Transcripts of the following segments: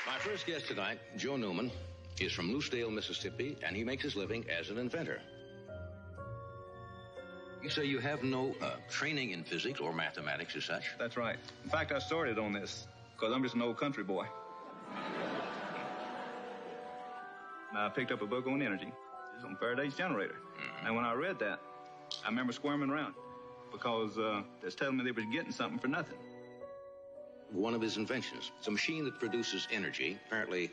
My first guest tonight, Joe NEWMAN, is from Lucedale, Mississippi, and he makes his living as an inventor. You say you have no training in physics or mathematics as such? That's right. In fact, I started on this because I'm just an old country boy. I picked up a book on energy. It's on Faraday's generator. Mm-hmm. And when I read that, I remember squirming around because they're telling me they were getting something for nothing. One of his inventions, it's a machine that produces energy, apparently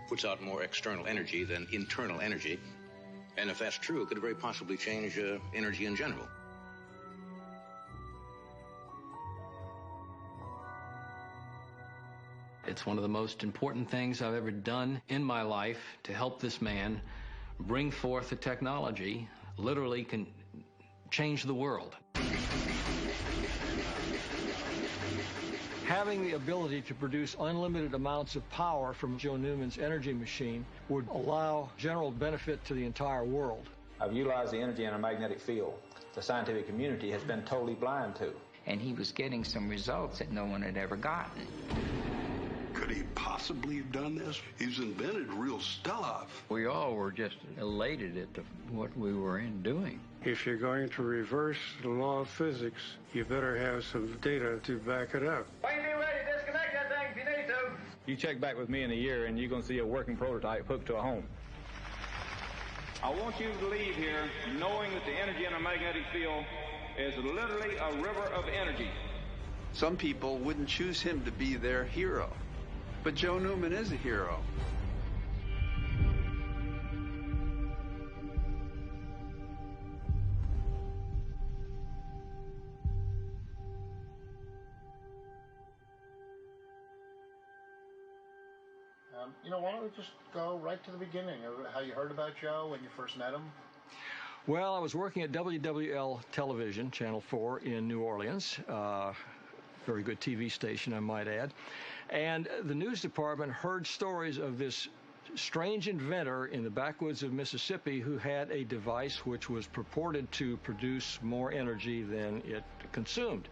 puts out more external energy than internal energy. And if that's true, it could very possibly change energy in general. It's one of the most important things I've ever done in my life to help this man bring forth a technology literally can change the world. Having the ability to produce unlimited amounts of power from Joe NEWMAN's energy machine would allow general benefit to the entire world. I've utilized the energy in a magnetic field the scientific community has been totally blind to. And he was getting some results that no one had ever gotten. Could he possibly have done this? He's invented real stuff. We all were just elated at what we were doing. If you're going to reverse the law of physics, you better have some data to back it up. When you're ready, disconnect that thing if you need to. You check back with me in a year and you're going to see a working prototype hooked to a home. I want you to leave here knowing that the energy in a magnetic field is literally a river of energy. Some people wouldn't choose him to be their hero, but Joe NEWMAN is a hero. Why don't we just go right to the beginning of how you heard about Joe when you first met him? Well, I was working at WWL Television, Channel 4 in New Orleans. Very good TV station, I might add. And the news department heard stories of this strange inventor in the backwoods of Mississippi who had a device which was purported to produce more energy than it consumed.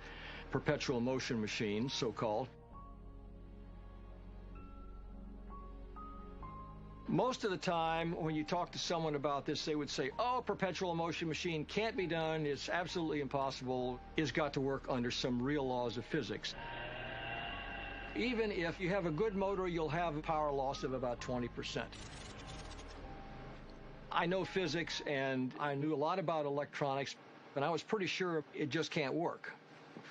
Perpetual motion machine, so-called. Most of the time, when you talk to someone about this, they would say, oh, perpetual motion machine can't be done. It's absolutely impossible. It's got to work under some real laws of physics. Even if you have a good motor, you'll have a power loss of about 20%. I know physics, and I knew a lot about electronics, and I was pretty sure it just can't work.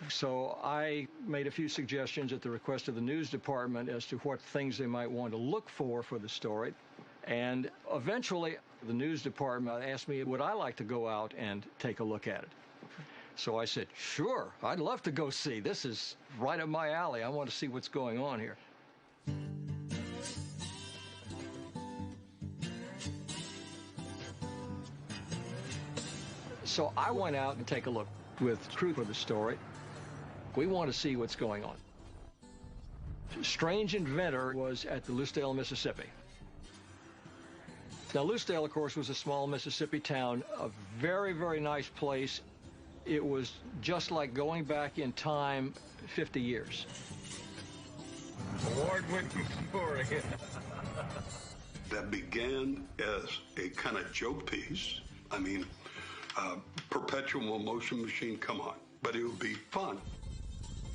So I made a few suggestions at the request of the news department as to what things they might want to look for the story. And eventually, the news department asked me, would I like to go out and take a look at it? So I said, sure, I'd love to go see. This is right up my alley. I want to see what's going on here. So I went out and take a look with crew for the story. We want to see what's going on. Strange inventor was at the Lucedale, Mississippi. Now, Lucedale, of course, was a small Mississippi town, a very, very nice place. It was just like going back in time 50 years. Award-winning story. That began as a kind of joke piece. I mean, perpetual motion machine, come on. But it would be fun.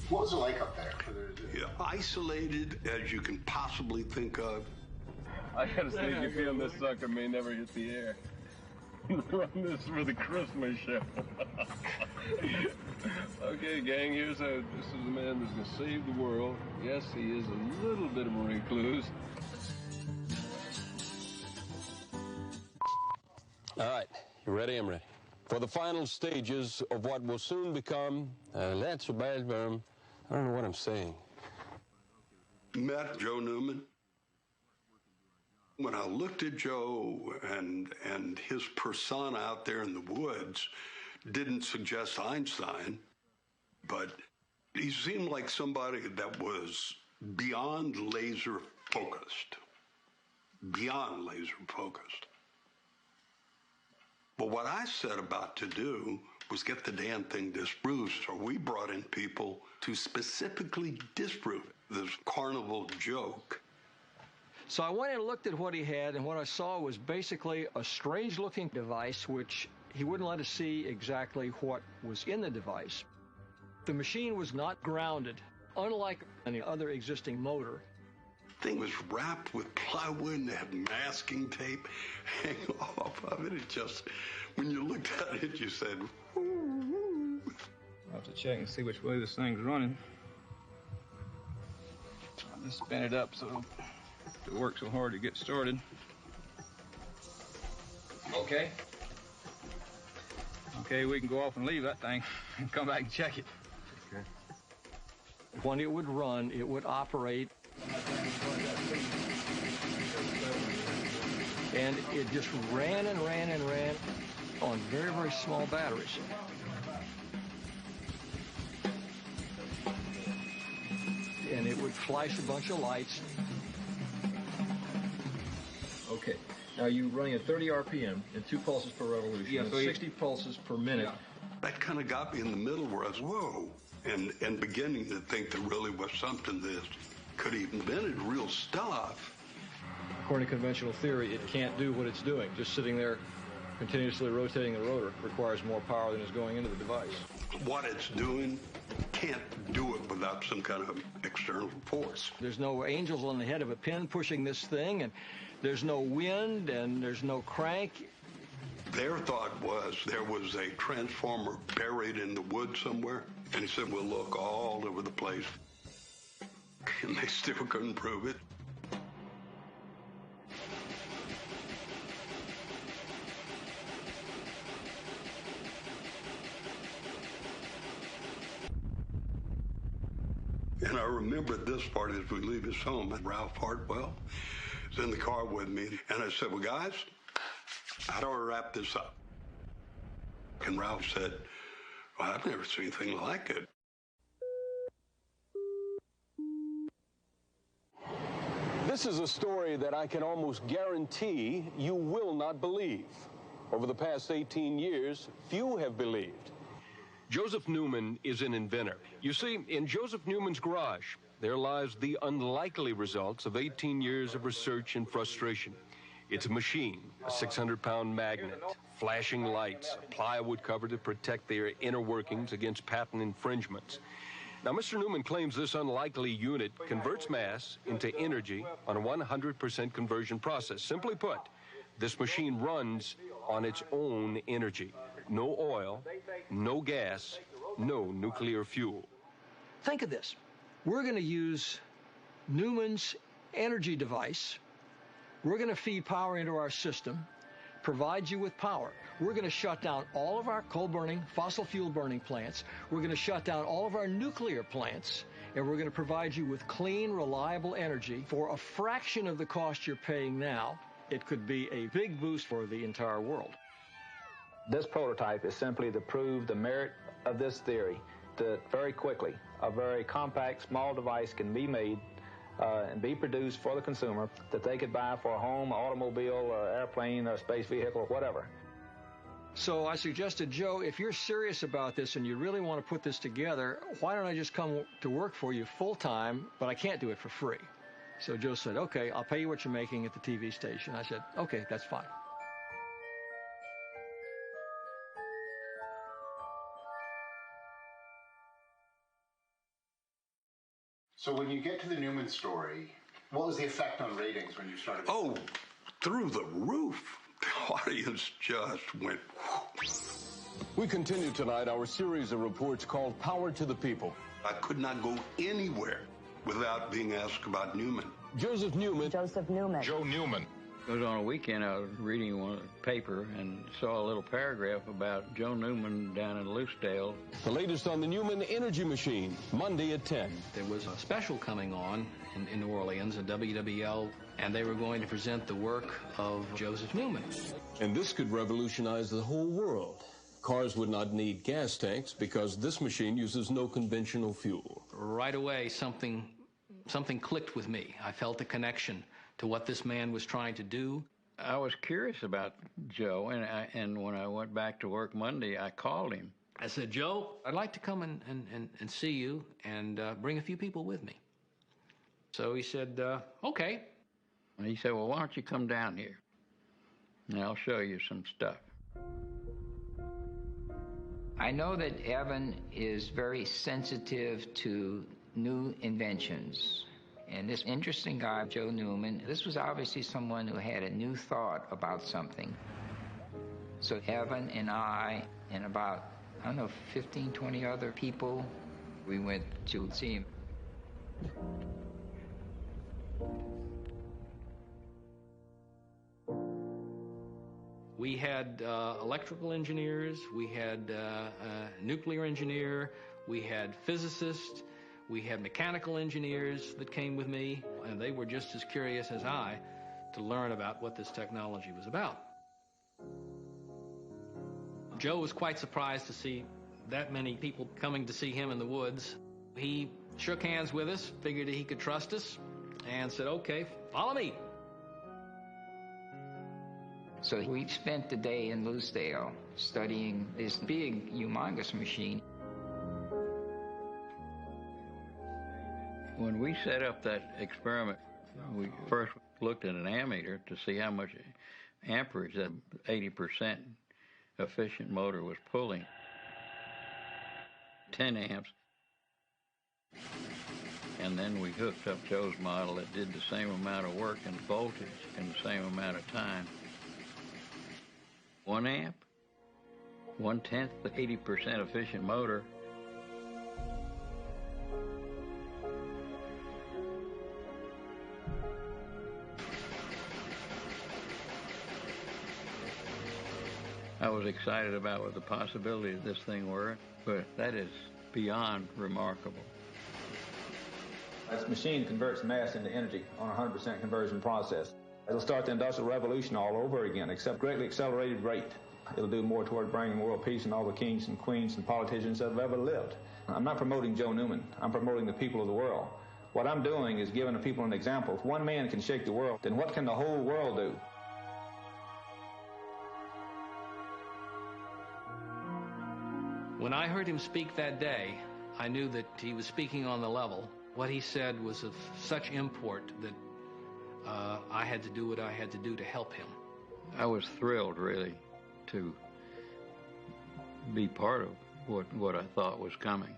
What was it like up there? Yeah, isolated as you can possibly think of. I got a sneaky feeling this sucker may never hit the air. Run this for the Christmas show. Okay, gang, this is a man that's going to save the world. Yes, he is a little bit of a recluse. All right, you ready? I'm ready. For the final stages of what will soon become, that's a bad term. I don't know what I'm saying. Met Joe NEWMAN. When I looked at Joe and his persona out there in the woods, didn't suggest Einstein, but he seemed like somebody that was beyond laser focused. Beyond laser focused. But what I set about to do was get the damn thing disproved. So we brought in people to specifically disprove it. This carnival joke So I went and looked at what he had, and what I saw was basically a strange-looking device, which he wouldn't let us see exactly what was in the device. The machine was not grounded, unlike any other existing motor. The thing was wrapped with plywood and had masking tape hanging off of it. It just, when you looked at it, you said, ooh. I'll have to check and see which way this thing's running. I'll just spin it up so it works so hard to get started. Okay. Okay, we can go off and leave that thing and come back and check it. Okay. When it would run, it would operate. And it just ran and ran and ran on very, very small batteries. And it would flash a bunch of lights. Okay. Now you're running at 30 RPM and 2 pulses per revolution. Yeah, so 60 pulses per minute. Yeah. That kind of got me in the middle where I was, whoa, and beginning to think there really was something that could have invented real stuff. According to conventional theory, it can't do what it's doing. Just sitting there continuously rotating the rotor requires more power than is going into the device. What it's doing can't do it without some kind of external force. There's no angels on the head of a pin pushing this thing, and there's no wind, and there's no crank. Their thought was there was a transformer buried in the wood somewhere, and he said, we'll look all over the place. And they still couldn't prove it. And I remember this part as we leave his home. And Ralph Hartwell was in the car with me. And I said, well, guys, how do I wrap this up? And Ralph said, well, I've never seen anything like it. This is a story that I can almost guarantee you will not believe. Over the past 18 years, few have believed. Joseph Newman is an inventor. You see, in Joseph Newman's garage, there lies the unlikely results of 18 years of research and frustration. It's a machine, a 600-pound magnet, flashing lights, a plywood cover to protect their inner workings against patent infringements. Now, Mr. Newman claims this unlikely unit converts mass into energy on a 100% conversion process. Simply put, this machine runs on its own energy. No oil, no gas, no nuclear fuel. Think of this. We're going to use Newman's energy device. We're going to feed power into our system, provide you with power. We're going to shut down all of our coal-burning, fossil fuel-burning plants. We're going to shut down all of our nuclear plants, and we're going to provide you with clean, reliable energy for a fraction of the cost you're paying now. It could be a big boost for the entire world. This prototype is simply to prove the merit of this theory, that very quickly a very compact, small device can be made and be produced for the consumer that they could buy for a home, automobile, airplane, or space vehicle, whatever. So I suggested, Joe, if you're serious about this and you really want to put this together, why don't I just come to work for you full-time, but I can't do it for free. So Joe said, okay, I'll pay you what you're making at the TV station. I said, okay, that's fine. So when you get to the Newman story, what was the effect on ratings when you started? Oh, through the roof. The audience just went whoo. We continue tonight our series of reports called Power to the People. I could not go anywhere without being asked about Newman. Joseph Newman. Joseph Newman. Joe Newman. It was on a weekend I was reading one paper and saw a little paragraph about Joe Newman down in Loosedale. The latest on the Newman Energy Machine, Monday at 10. There was a special coming on in New Orleans, a WWL, and they were going to present the work of Joseph Newman. And this could revolutionize the whole world. Cars would not need gas tanks because this machine uses no conventional fuel. Right away, something clicked with me. I felt a connection to what this man was trying to do. I was curious about Joe, and when I went back to work Monday, I called him. I said, Joe, I'd like to come and see you and bring a few people with me. So he said, okay. And he said, well, why don't you come down here, and I'll show you some stuff. I know that Evan is very sensitive to new inventions. And this interesting guy, Joe Newman, this was obviously someone who had a new thought about something. So Evan and I and about, 15, 20 other people, we went to see him. We had electrical engineers, we had a nuclear engineer, we had physicists, we had mechanical engineers that came with me, and they were just as curious as I to learn about what this technology was about. Joe was quite surprised to see that many people coming to see him in the woods. He shook hands with us, figured he could trust us, and said, okay, follow me. So we spent the day in Lucedale studying this big, humongous machine. When we set up that experiment, we first looked at an ammeter to see how much amperage that 80% efficient motor was pulling. 10 amps. And then we hooked up Joe's model that did the same amount of work and voltage in the same amount of time. 1 amp, 1/10 the 80% efficient motor. I was excited about what the possibilities of this thing were, but that is beyond remarkable. This machine converts mass into energy on a 100% conversion process. It'll start the Industrial Revolution all over again, except greatly accelerated rate. It'll do more toward bringing world peace and all the kings and queens and politicians that have ever lived. I'm not promoting Joe Newman. I'm promoting the people of the world. What I'm doing is giving the people an example. If one man can shake the world, then what can the whole world do? When I heard him speak that day, I knew that he was speaking on the level. What he said was of such import that I had to do what I had to do to help him. I was thrilled, really, to be part of what I thought was coming.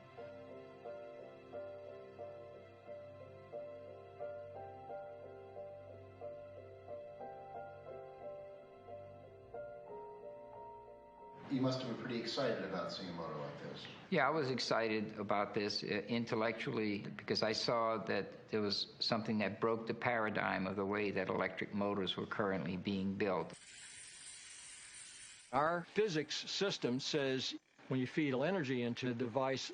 You must have been pretty excited about seeing a motor like this. Yeah, I was excited about this intellectually because I saw that there was something that broke the paradigm of the way that electric motors were currently being built. Our physics system says when you feed energy into the device,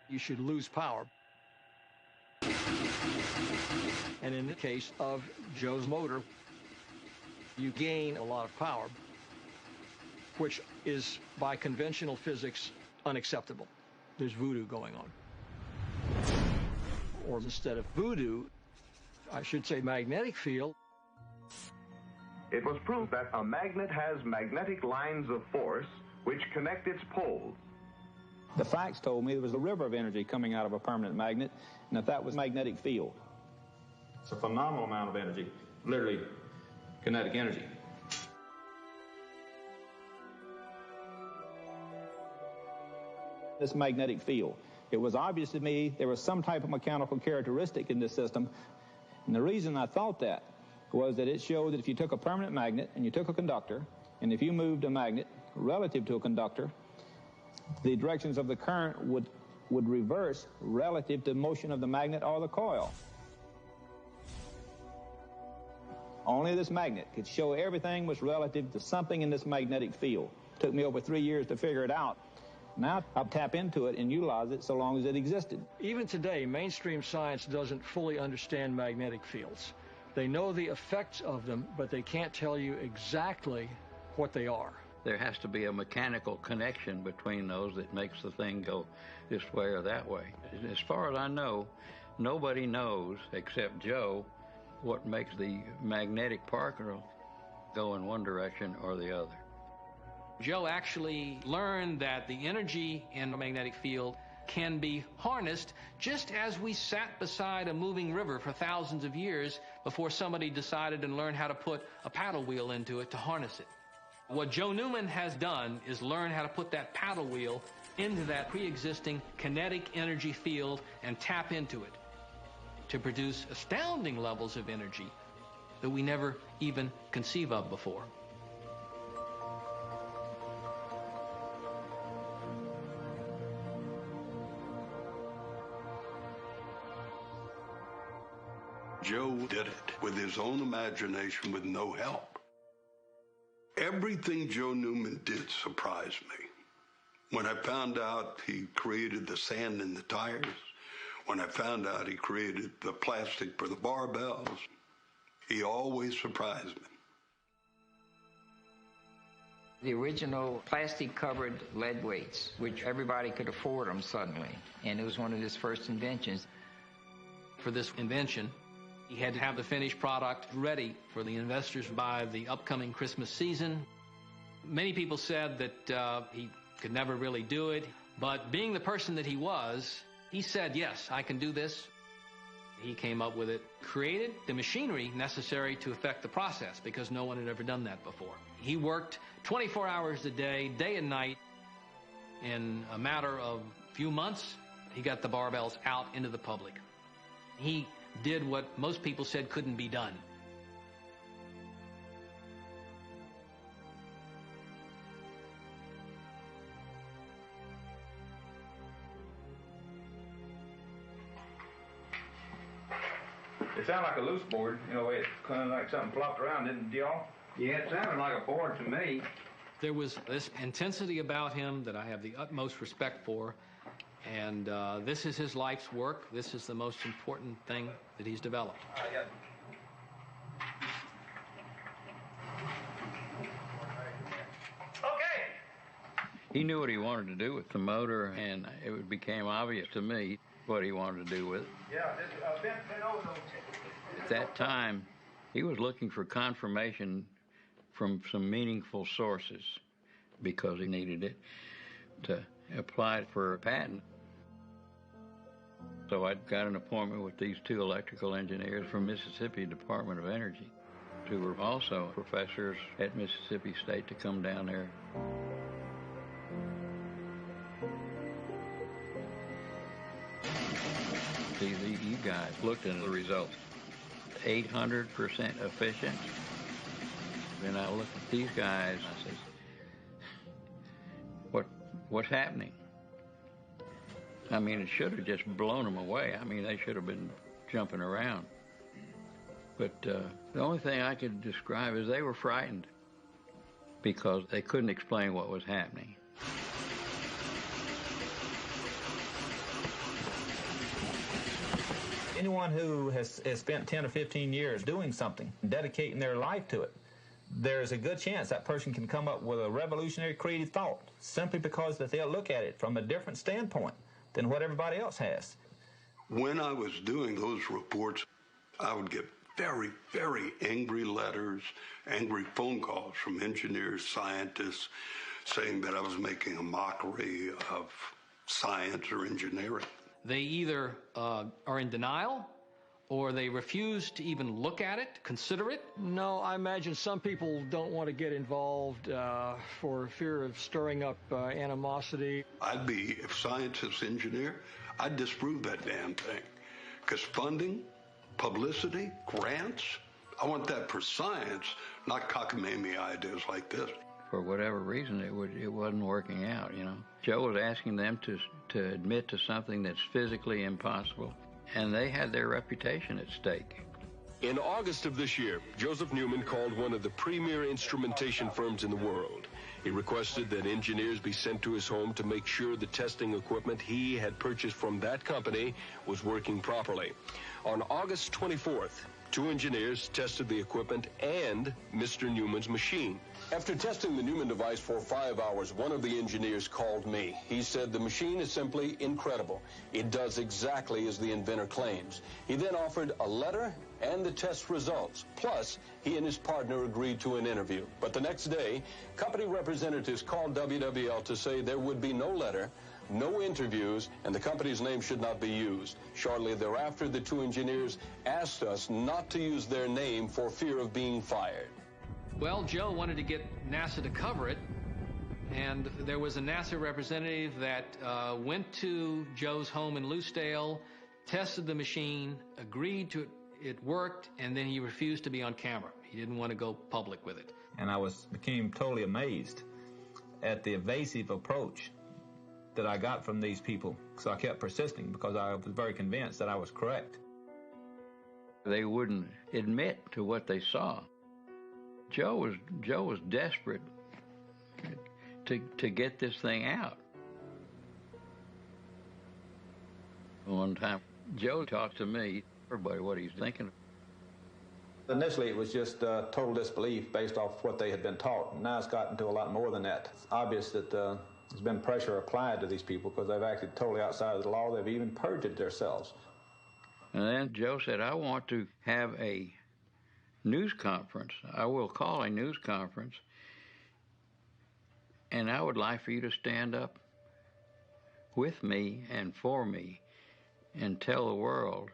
you should lose power. And in the case of Joe's motor, you gain a lot of power, which is, by conventional physics, unacceptable. There's voodoo going on. Or instead of voodoo, I should say magnetic field. It was proved that a magnet has magnetic lines of force which connect its poles. The facts told me there was a river of energy coming out of a permanent magnet, and that was magnetic field. It's a phenomenal amount of energy, literally kinetic energy. This magnetic field. It was obvious to me there was some type of mechanical characteristic in this system, and the reason I thought that was that it showed that if you took a permanent magnet and you took a conductor, and if you moved a magnet relative to a conductor, the directions of the current would reverse relative to motion of the magnet or the coil. Only this magnet could show everything was relative to something in this magnetic field. It took me over 3 years to figure it out. Now I'll tap into it and utilize it so long as it existed. Even today, mainstream science doesn't fully understand magnetic fields. They know the effects of them, but they can't tell you exactly what they are. There has to be a mechanical connection between those that makes the thing go this way or that way. As far as I know, nobody knows except Joe what makes the magnetic particle go in one direction or the other. Joe actually learned that the energy in the magnetic field can be harnessed, just as we sat beside a moving river for thousands of years before somebody decided and learned how to put a paddle wheel into it to harness it. What Joe NEWMAN has done is learn how to put that paddle wheel into that pre-existing kinetic energy field and tap into it to produce astounding levels of energy that we never even conceive of before. Joe did it with his own imagination with no help. Everything Joe NEWMAN did surprised me. When I found out he created the sand in the tires, when I found out he created the plastic for the barbells, he always surprised me. The original plastic-covered lead weights, which everybody could afford them suddenly, and it was one of his first inventions. For this invention, he had to have the finished product ready for the investors by the upcoming Christmas season. Many people said that he could never really do it, but being the person that he was, he said, yes, I can do this. He came up with it, created the machinery necessary to effect the process, because no one had ever done that before. He worked 24 hours a day, day and night. In a matter of few months, he got the barbells out into the public. He did what most people said couldn't be done. It sounded like a loose board, you know, it's kind of like something flopped around, didn't y'all? Yeah, it sounded like a board to me. There was this intensity about him that I have the utmost respect for, and this is his life's work. This is the most important thing that he's developed. Okay. He knew what he wanted to do with the motor, and it became obvious to me what he wanted to do with it. Yeah, this bent over. At that time, he was looking for confirmation from some meaningful sources because he needed it to apply for a patent. So I got an appointment with these two electrical engineers from Mississippi Department of Energy, who were also professors at Mississippi State, to come down there. See, you guys looked into the results. 800% efficient. And I looked at these guys and I said, what's happening? I mean, it should have just blown them away. I mean, they should have been jumping around. But the only thing I could describe is they were frightened because they couldn't explain what was happening. Anyone who has spent 10 or 15 years doing something, dedicating their life to it, there's a good chance that person can come up with a revolutionary creative thought simply because that they'll look at it from a different standpoint than what everybody else has. When I was doing those reports, I would get very, very angry letters, angry phone calls from engineers, scientists, saying that I was making a mockery of science or engineering. They either are in denial, or they refuse to even look at it, consider it. No, I imagine some people don't want to get involved for fear of stirring up animosity. I'd be, if science is engineer, I'd disprove that damn thing. Because funding, publicity, grants, I want that for science, not cockamamie ideas like this. For whatever reason, it wasn't working out, you know. Joe was asking them to admit to something that's physically impossible, and they had their reputation at stake. In August of this year, Joseph NEWMAN called one of the premier instrumentation firms in the world. He requested that engineers be sent to his home to make sure the testing equipment he had purchased from that company was working properly. On August 24th, 2 engineers tested the equipment and Mr. NEWMAN's machine. After testing the NEWMAN device for 5 hours, one of the engineers called me. He said the machine is simply incredible. It does exactly as the inventor claims. He then offered a letter and the test results. Plus, he and his partner agreed to an interview. But the next day, company representatives called WWL to say there would be no letter, no interviews, and the company's name should not be used. Shortly thereafter, the two engineers asked us not to use their name for fear of being fired. Well, Joe wanted to get NASA to cover it, and there was a NASA representative that went to Joe's home in Lucedale, tested the machine, agreed to it worked, and then he refused to be on camera. He didn't want to go public with it. And I became totally amazed at the evasive approach that I got from these people. So I kept persisting because I was very convinced that I was correct. They wouldn't admit to what they saw. Joe was desperate to get this thing out. One time, Joe talked to me, everybody what he's thinking. Initially, it was just total disbelief based off what they had been taught. Now it's gotten to a lot more than that. It's obvious that there's been pressure applied to these people because they've acted totally outside of the law. They've even perjured themselves. And then Joe said, I want to have a news conference. I will call a news conference, and I would like for you to stand up with me and for me and tell the world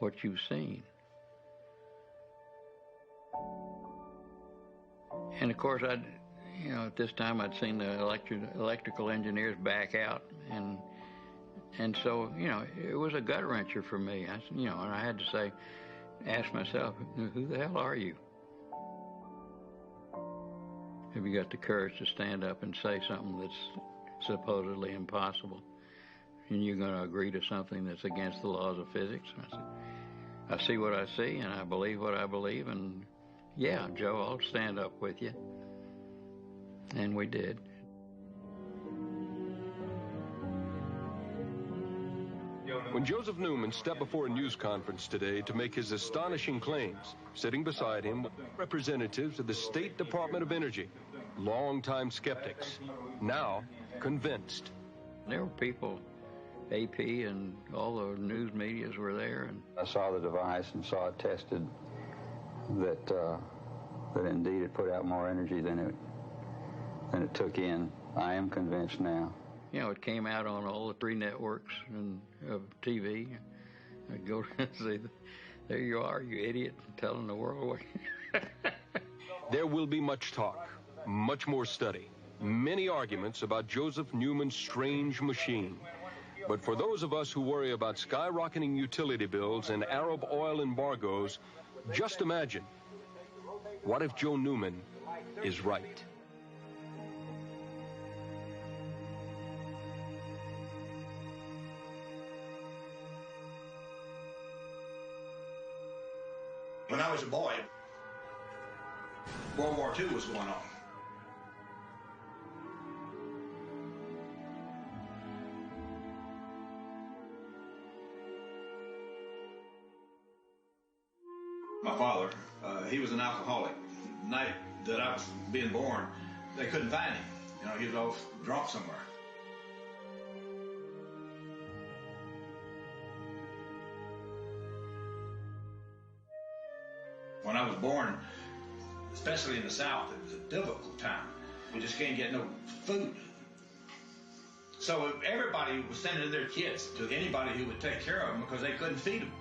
what you've seen. And of course, at this time I'd seen the electrical engineers back out, and so, it was a gut wrencher for me. And I had to ask myself, who the hell are you? Have you got the courage to stand up and say something that's supposedly impossible? And you're going to agree to something that's against the laws of physics? I said, I see what I see, and I believe what I believe, and yeah, Joe, I'll stand up with you. And we did. When Joseph Newman stepped before a news conference today to make his astonishing claims, sitting beside him were representatives of the State Department of Energy, longtime skeptics, now convinced. There were people, AP and all the news medias were there. And I saw the device and saw it tested that indeed it put out more energy than it took in. I am convinced now. It came out on all the 3 networks of TV. I'd go and say, there you are, you idiot, telling the world what. There will be much talk, much more study, many arguments about Joseph Newman's strange machine. But for those of us who worry about skyrocketing utility bills and Arab oil embargoes, just imagine, what if Joe Newman is right? When I was a boy, World War II was going on. My father, he was an alcoholic. The night that I was being born, they couldn't find him. He was off drunk somewhere. When I was born, especially in the South, it was a difficult time. We just can't get no food. So everybody was sending their kids to anybody who would take care of them because they couldn't feed them.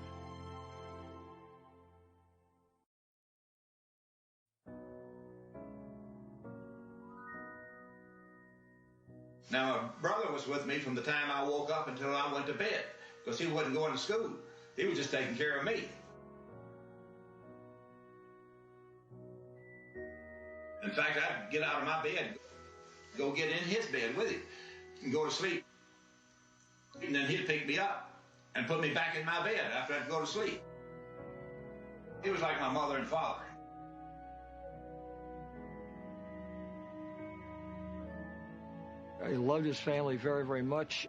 Now, my brother was with me from the time I woke up until I went to bed because he wasn't going to school. He was just taking care of me. In fact, I'd get out of my bed, go get in his bed with him, and go to sleep. And then he'd pick me up and put me back in my bed after I'd go to sleep. He was like my mother and father. He loved his family very, very much.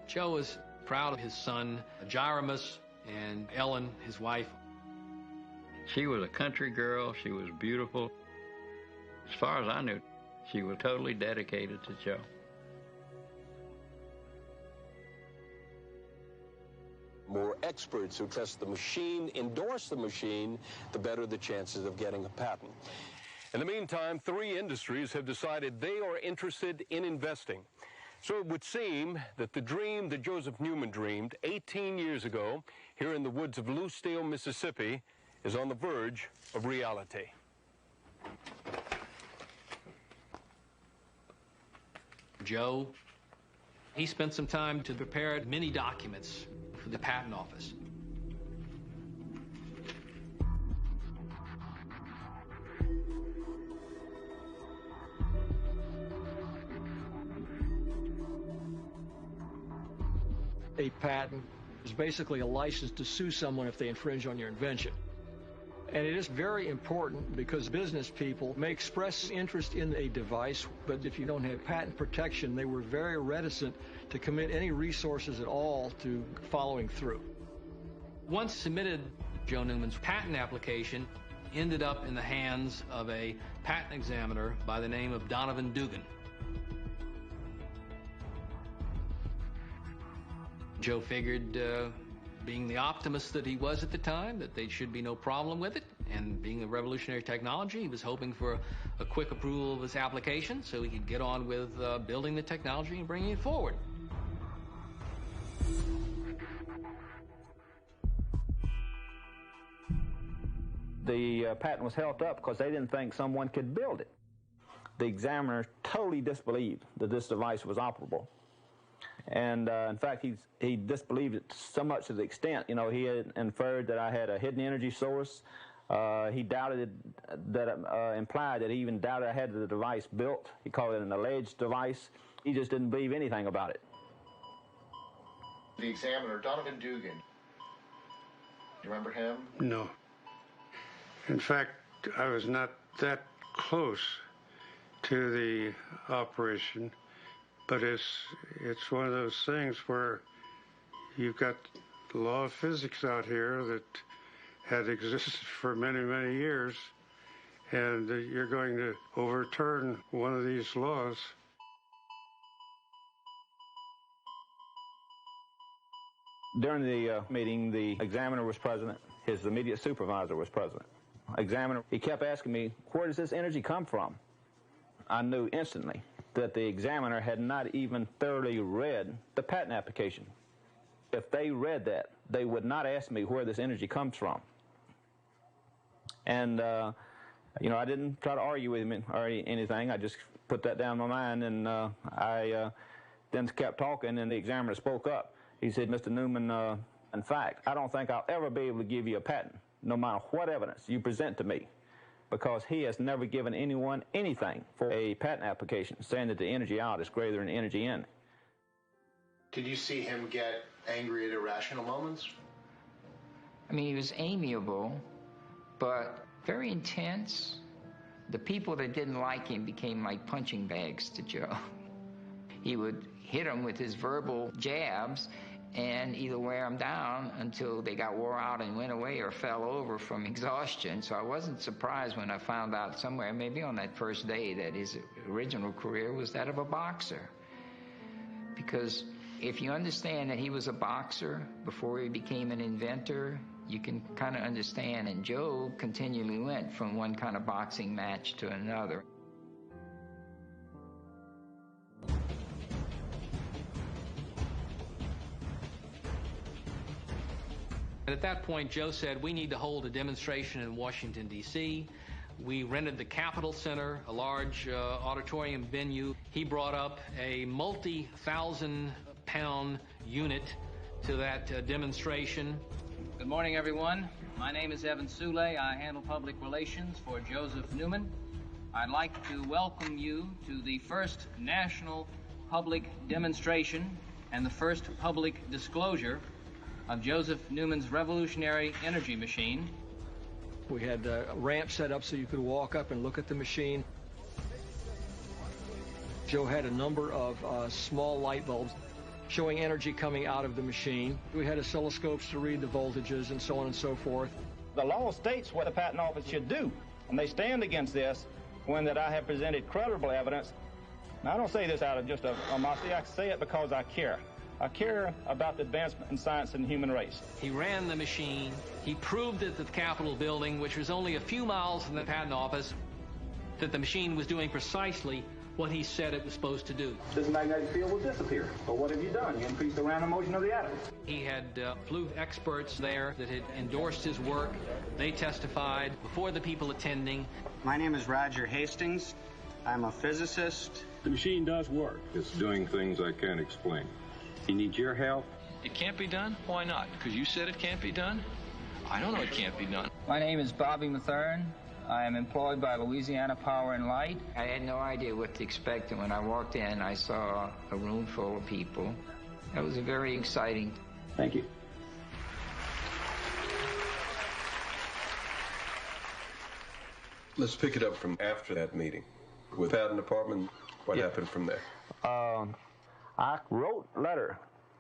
Joe was proud of his son, Jaramus, and Ellen, his wife. She was a country girl. She was beautiful. As far as I knew, she was totally dedicated to Joe. More experts who test the machine, endorse the machine, the better the chances of getting a patent. In the meantime, 3 industries have decided they are interested in investing. So it would seem that the dream that Joseph Newman dreamed 18 years ago here in the woods of Lucedale, Mississippi, is on the verge of reality. Joe, he spent some time to prepare many documents for the Patent Office. A patent is basically a license to sue someone if they infringe on your invention. And it is very important because business people may express interest in a device, but if you don't have patent protection, they were very reticent to commit any resources at all to following through. Once submitted, Joe Newman's patent application ended up in the hands of a patent examiner by the name of Donovan Dugan. Joe figured, being the optimist that he was at the time, that there should be no problem with it. And being a revolutionary technology, he was hoping for a quick approval of his application so he could get on with building the technology and bringing it forward. The patent was held up because they didn't think someone could build it. The examiner totally disbelieved that this device was operable. And in fact, he disbelieved it so much to the extent, he had inferred that I had a hidden energy source. He doubted that, implied that he even doubted I had the device built. He called it an alleged device. He just didn't believe anything about it. The examiner, Donovan Dugan, you remember him? No. In fact, I was not that close to the operation. But it's one of those things where you've got the law of physics out here that had existed for many, many years, and you're going to overturn one of these laws. During the meeting, the examiner was present. His immediate supervisor was present. Examiner, he kept asking me, where does this energy come from? I knew instantly that the examiner had not even thoroughly read the patent application. If they read that, they would not ask me where this energy comes from. And, I didn't try to argue with him or anything. I just put that down in my mind, and I then kept talking, and the examiner spoke up. He said, Mr. Newman, in fact, I don't think I'll ever be able to give you a patent, no matter what evidence you present to me, because he has never given anyone anything for a patent application saying that the energy out is greater than the energy in. Did you see him get angry at irrational moments? I mean, he was amiable, but very intense. The people that didn't like him became like punching bags to Joe. He would hit them with his verbal jabs and either wear them down until they got wore out and went away or fell over from exhaustion. So I wasn't surprised when I found out somewhere, maybe on that first day, that his original career was that of a boxer. Because if you understand that he was a boxer before he became an inventor, you can kind of understand. And Joe continually went from one kind of boxing match to another. And at that point, Joe said, we need to hold a demonstration in Washington, D.C. We rented the Capitol Center, a large auditorium venue. He brought up a multi-thousand-pound unit to that demonstration. Good morning, everyone. My name is Evan Sule. I handle public relations for Joseph Newman. I'd like to welcome you to the first national public demonstration and the first public disclosure of Joseph Newman's revolutionary energy machine. We had a ramp set up so you could walk up and look at the machine. Joe had a number of small light bulbs showing energy coming out of the machine. We had oscilloscopes to read the voltages and so on and so forth. The law states what the Patent Office should do, and they stand against this when that I have presented credible evidence. Now, I don't say this out of just a modesty. I say it because I care. I care about the advancement in science and the human race. He ran the machine. He proved at the Capitol building, which was only a few miles from the Patent Office, that the machine was doing precisely what he said it was supposed to do. This magnetic field will disappear. But what have you done? You increased the random motion of the atoms. He had flew experts there that had endorsed his work. They testified before the people attending. My name is Roger Hastings. I'm a physicist. The machine does work. It's doing things I can't explain. He needs your help. It can't be done? Why not? Because you said it can't be done? I don't know it can't be done. My name is Bobby Mathern. I am employed by Louisiana Power and Light. I had no idea what to expect, and when I walked in, I saw a room full of people. That was very exciting. Thank you. Let's pick it up from after that meeting. With Patent Department, what happened from there? I wrote a letter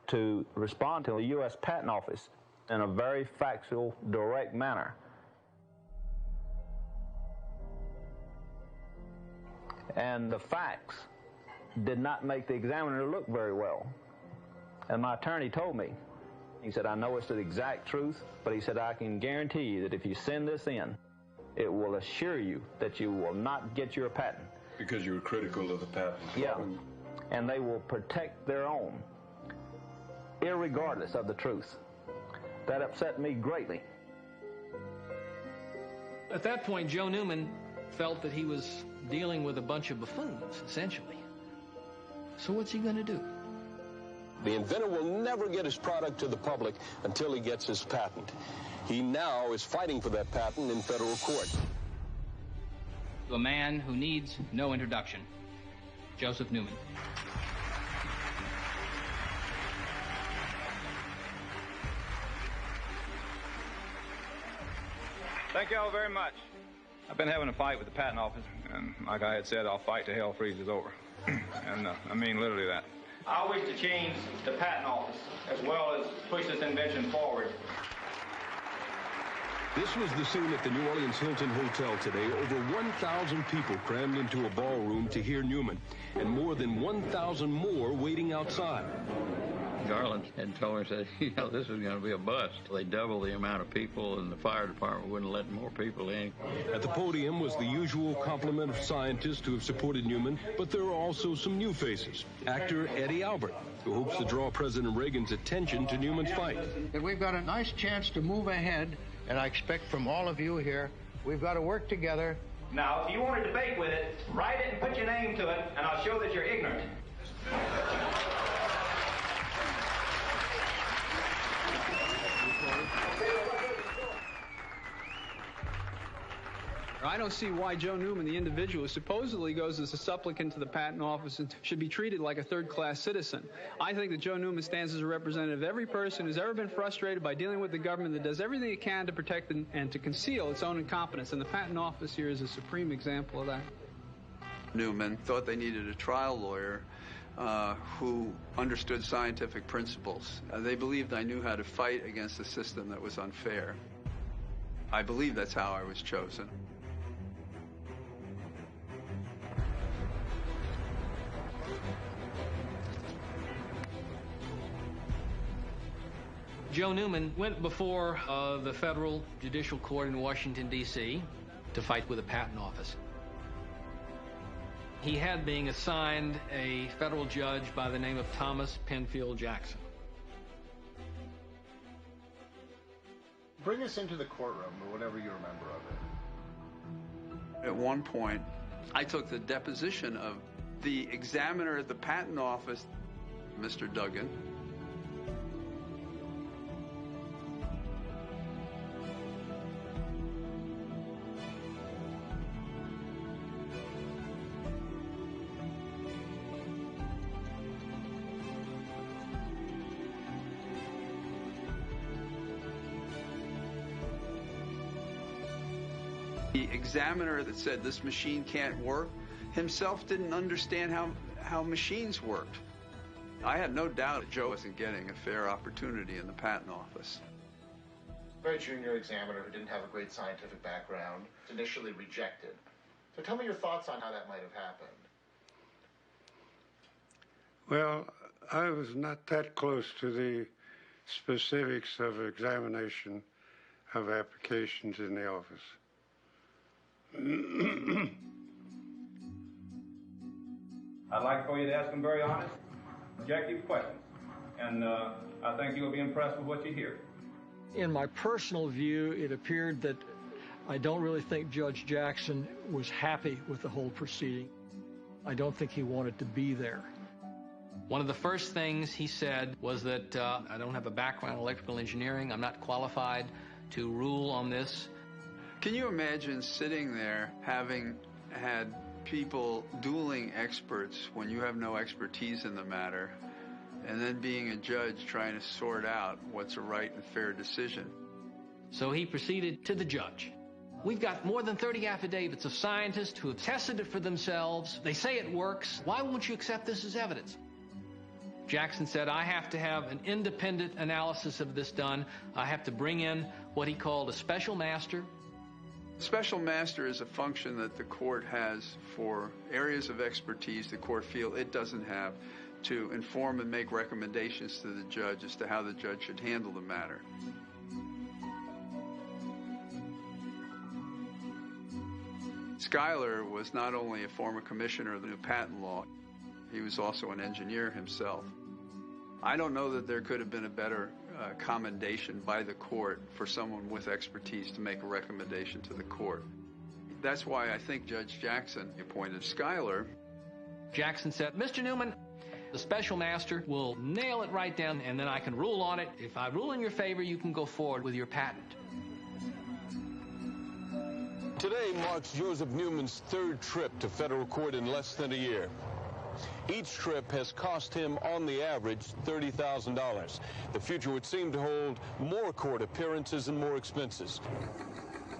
to respond to the U.S. Patent Office in a very factual, direct manner. And the facts did not make the examiner look very well. And my attorney told me, he said, I know it's the exact truth, but he said, I can guarantee you that if you send this in, it will assure you that you will not get your patent. Because you were critical of the patent department? Yeah, and they will protect their own, irregardless of the truth. That upset me greatly. At that point, Joe Newman felt that he was dealing with a bunch of buffoons, essentially. So what's he going to do? The inventor will never get his product to the public until he gets his patent. He now is fighting for that patent in federal court. A man who needs no introduction, Joseph Newman. Thank you all very much. I've been having a fight with the patent office, and like I had said, I'll fight till hell freezes over. And I mean literally that. I wish to change the patent office as well as push this invention forward. This was the scene at the New Orleans Hilton Hotel today. Over 1,000 people crammed into a ballroom to hear Newman, and more than 1,000 more waiting outside. Garland had told her, said, this is going to be a bust. They doubled the amount of people, and the fire department wouldn't let more people in. At the podium was the usual complement of scientists who have supported Newman, but there are also some new faces. Actor Eddie Albert, who hopes to draw President Reagan's attention to Newman's fight. We've got a nice chance to move ahead, and I expect from all of you here, we've got to work together. Now, if you want to debate with it, write it and put your name to it, and I'll show that you're ignorant. I don't see why Joe Newman, the individual, who supposedly goes as a supplicant to the Patent Office, and should be treated like a third-class citizen. I think that Joe Newman stands as a representative of every person who's ever been frustrated by dealing with the government that does everything it can to protect and to conceal its own incompetence. And the Patent Office here is a supreme example of that. Newman thought they needed a trial lawyer who understood scientific principles. They believed I knew how to fight against a system that was unfair. I believe that's how I was chosen. Joe Newman went before the Federal Judicial Court in Washington, D.C. to fight with the Patent Office. He had being assigned a federal judge by the name of Thomas Penfield Jackson. Bring us into the courtroom, or whatever you remember of it. At one point, I took the deposition of the examiner at the Patent Office, Mr. Duggan. The examiner that said this machine can't work himself didn't understand how machines worked. I had no doubt that Joe wasn't getting a fair opportunity in the Patent Office. Very junior examiner who didn't have a great scientific background, initially rejected. So tell me your thoughts on how that might have happened. Well, I was not that close to the specifics of examination of applications in the office. I'd like for you to ask them very honest, objective questions. And I think you'll be impressed with what you hear. In my personal view, it appeared that I don't really think Judge Jackson was happy with the whole proceeding. I don't think he wanted to be there. One of the first things he said was that I don't have a background in electrical engineering. I'm not qualified to rule on this. Can you imagine sitting there having had people dueling experts when you have no expertise in the matter, and then being a judge trying to sort out what's a right and fair decision? So he proceeded to the judge. We've got more than 30 affidavits of scientists who have tested it for themselves. They say it works. Why won't you accept this as evidence? Jackson said, I have to have an independent analysis of this done. I have to bring in what he called a special master. Special master is a function that the court has for areas of expertise the court feel it doesn't have, to inform and make recommendations to the judge as to how the judge should handle the matter. Schuyler was not only a former commissioner of the new patent law, he was also an engineer himself. I don't know that there could have been a better commendation by the court for someone with expertise to make a recommendation to the court. That's why I think Judge Jackson appointed Schuyler. Jackson said, Mr. Newman, the special master will nail it right down, and then I can rule on it. If I rule in your favor, you can go forward with your patent. Today marks Joseph Newman's third trip to federal court in less than a year. Each trip has cost him, on the average, $30,000. The future would seem to hold more court appearances and more expenses.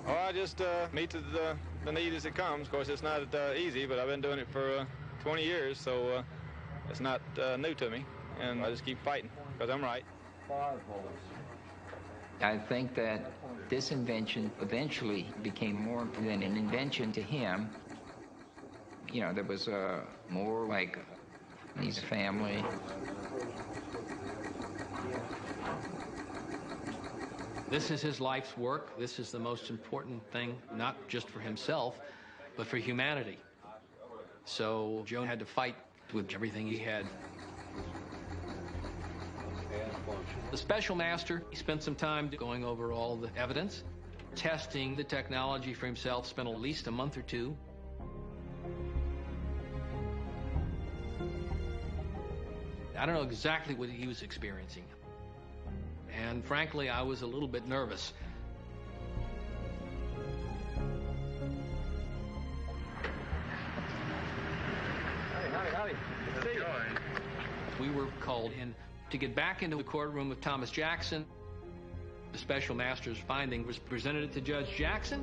Oh, I just meet the need as it comes. Of course, it's not easy, but I've been doing it for 20 years, so it's not new to me. And I just keep fighting, because I'm right. I think that this invention eventually became more than an invention to him. You know, there was more like he's a family. This is his life's work. This is the most important thing, not just for himself, but for humanity. So Joe had to fight with everything he had. The special master, he spent some time going over all the evidence, testing the technology for himself, spent at least a month or two. I don't know exactly what he was experiencing. And frankly, I was a little bit nervous. Howdy. Good to see you. We were called in to get back into the courtroom with Thomas Jackson. The special master's finding was presented to Judge Jackson.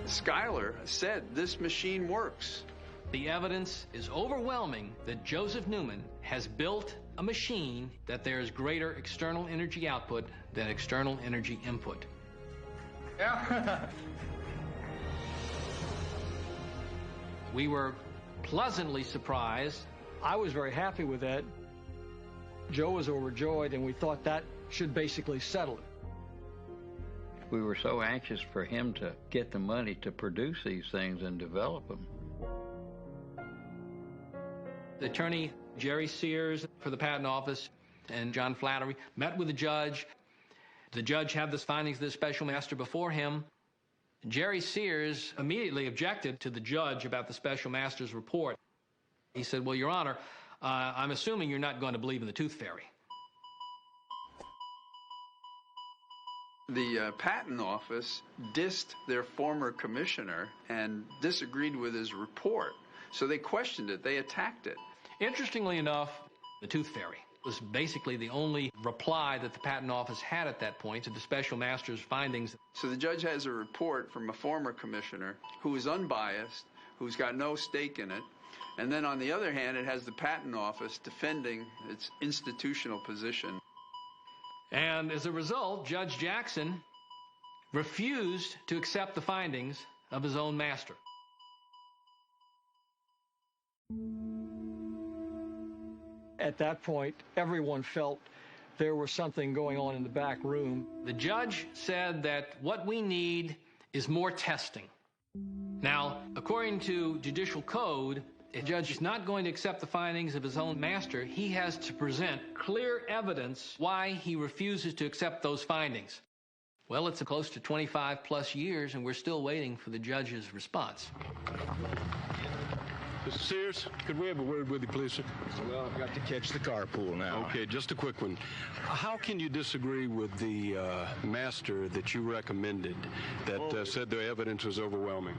Schuyler said this machine works. The evidence is overwhelming that Joseph Newman has built a machine that there is greater external energy output than external energy input. Yeah. We were pleasantly surprised. I was very happy with that. Joe was overjoyed, and we thought that should basically settle it. We were so anxious for him to get the money to produce these things and develop them. The attorney, Jerry Sears, for the Patent Office, and John Flattery met with the judge. The judge had the findings of the special master before him. Jerry Sears immediately objected to the judge about the special master's report. He said, well, Your Honor, I'm assuming you're not going to believe in the tooth fairy. The Patent Office dissed their former commissioner and disagreed with his report. So they questioned it. They attacked it. Interestingly enough, the tooth fairy was basically the only reply that the Patent Office had at that point to the special master's findings. So the judge has a report from a former commissioner who is unbiased, who's got no stake in it. And then on the other hand, it has the Patent Office defending its institutional position. And as a result, Judge Jackson refused to accept the findings of his own master. At that point, everyone felt there was something going on in the back room. The judge said that what we need is more testing. Now, according to judicial code, if a judge is not going to accept the findings of his own master, he has to present clear evidence why he refuses to accept those findings. Well, it's close to 25 plus years, and we're still waiting for the judge's response. Mr. Sears, could we have a word with you, please, sir? Well, I've got to catch the carpool now. Okay, just a quick one. How can you disagree with the master that you recommended that said the evidence was overwhelming?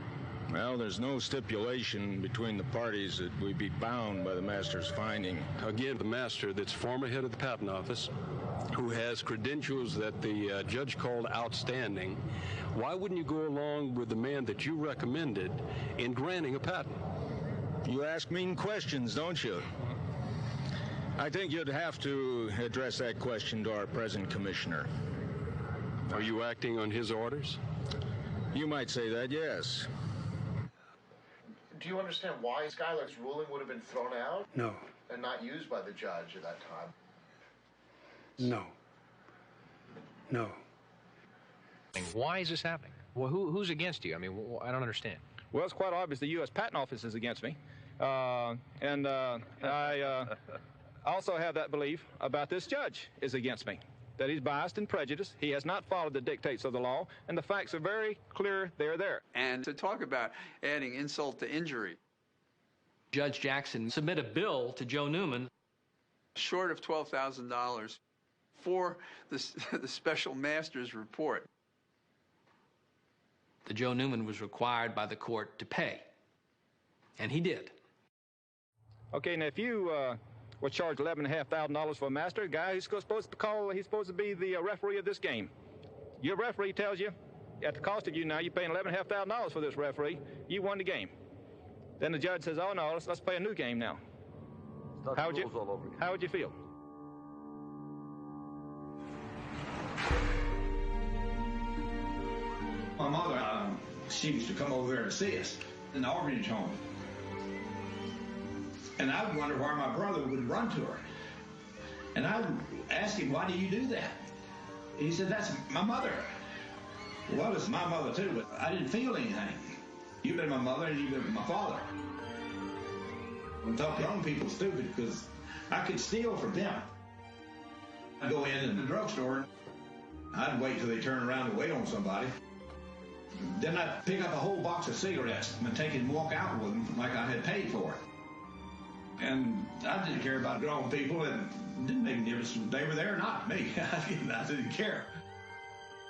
Well, there's no stipulation between the parties that we be bound by the master's finding. Again, the master that's former head of the Patent Office, who has credentials that the judge called outstanding, why wouldn't you go along with the man that you recommended in granting a patent? You ask mean questions, don't you? I think you'd have to address that question to our present commissioner. Are you acting on his orders? You might say that, yes. Do you understand why Skylark's ruling would have been thrown out? No. And not used by the judge at that time? No. No. Why is this happening? Well, who's against you? I mean, I don't understand. Well, it's quite obvious the U.S. Patent Office is against me. I also have that belief about this judge is against me, that he's biased and prejudiced. He has not followed the dictates of the law, and the facts are very clear they're there. And to talk about adding insult to injury. Judge Jackson submitted a bill to Joe Newman. Short of $12,000 for the special master's report. The Joe Newman was required by the court to pay, and he did. Okay, now if you were charged $11,500 for a master, guy who's supposed to be the referee of this game. Your referee tells you, at the cost of you now, you're paying $11,500 for this referee. You won the game. Then the judge says, "Oh no, let's play a new game now." How would you feel? My mother, she used to come over here to see us in the orphanage home. And I would wonder why my brother would run to her. And I would ask him, "Why do you do that?" He said, "That's my mother." Well, it's my mother too, but I didn't feel anything. You've been my mother and you've been my father. I talk young people stupid because I could steal from them. I'd go in the drugstore, I'd wait till they turn around and wait on somebody. Then I'd pick up a whole box of cigarettes and take it and walk out with them like I had paid for it. And I didn't care about grown people, and it didn't make a difference if they were there or not. Me, I didn't care.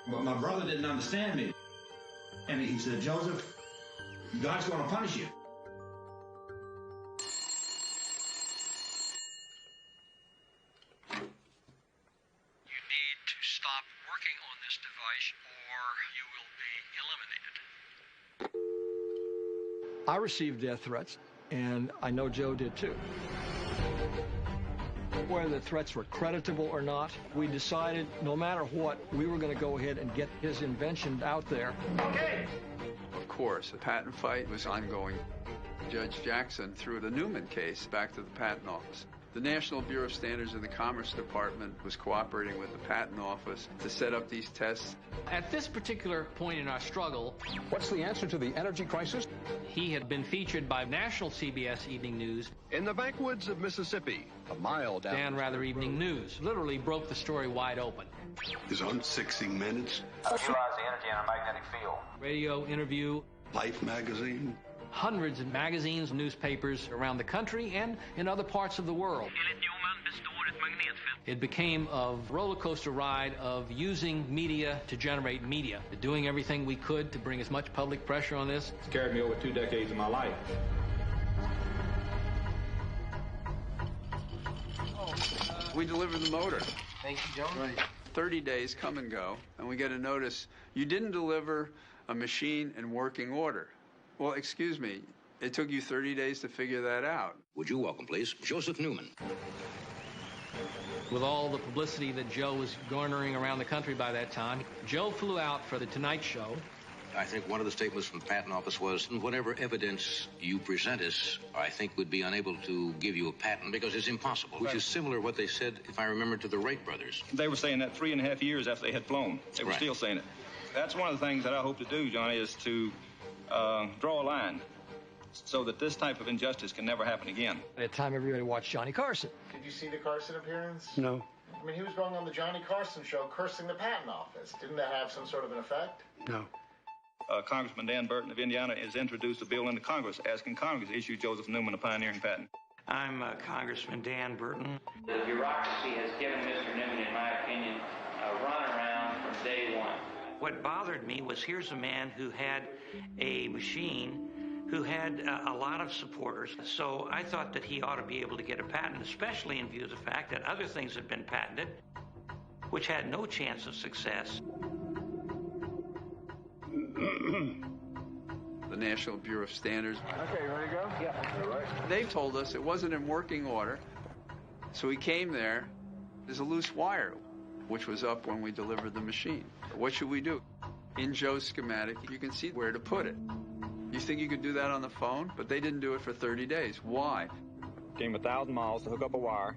But my brother didn't understand me. And he said, "Joseph, God's going to punish you." You need to stop working on this device or you will be eliminated. I received death threats, and I know Joe did too. Whether the threats were creditable or not, we decided no matter what, we were going to go ahead and get his invention out there. Okay. Of course, the patent fight was ongoing. Judge Jackson threw the NEWMAN case back to the Patent Office. The National Bureau of Standards in the Commerce Department was cooperating with the Patent Office to set up these tests. At this particular point in our struggle, what's the answer to the energy crisis? He had been featured by national CBS Evening News. In the backwoods of Mississippi, a mile down Dan Rather Evening News literally broke the story wide open. Is on 60 Minutes. Utilize the energy in a magnetic field. Radio interview. Life magazine. Hundreds of magazines, newspapers around the country and in other parts of the world. It became a roller coaster ride of using media to generate media, doing everything we could to bring as much public pressure on this. It's carried me over 2 decades of my life. We delivered the motor. Thank you, Joe. Right. 30 days come and go, and we get a notice, you didn't deliver a machine in working order. Well, excuse me, it took you 30 days to figure that out. Would you welcome, please, Joseph Newman. With all the publicity that Joe was garnering around the country by that time, Joe flew out for The Tonight Show I think one of the statements from the Patent Office was, whatever evidence you present us, I think would be unable to give you a patent because it's impossible, which is similar to what they said, if I remember, to the Wright brothers. They were saying that 3.5 years after they had flown. They were still saying it. That's one of the things that I hope to do, Johnny, is to draw a line so that this type of injustice can never happen again. At the time, everybody watched Johnny Carson. Did you see the Carson appearance? No. I mean, he was going on the Johnny Carson show cursing the Patent Office. Didn't that have some sort of an effect? No. Congressman Dan Burton of Indiana has introduced a bill into Congress asking Congress to issue Joseph Newman a pioneering patent. I'm Congressman Dan Burton. The bureaucracy has given Mr. Newman, in my opinion, a runaround from day one. What bothered me was here's a man who had a machine who had a lot of supporters. So I thought that he ought to be able to get a patent, especially in view of the fact that other things had been patented, which had no chance of success. The National Bureau of Standards. Okay, ready to go? Yeah. All right. They told us it wasn't in working order, so we came there. There's a loose wire, which was up when we delivered the machine. What should we do? In Joe's schematic, you can see where to put it. You think you could do that on the phone? But they didn't do it for 30 days. Why? Came 1,000 miles to hook up a wire.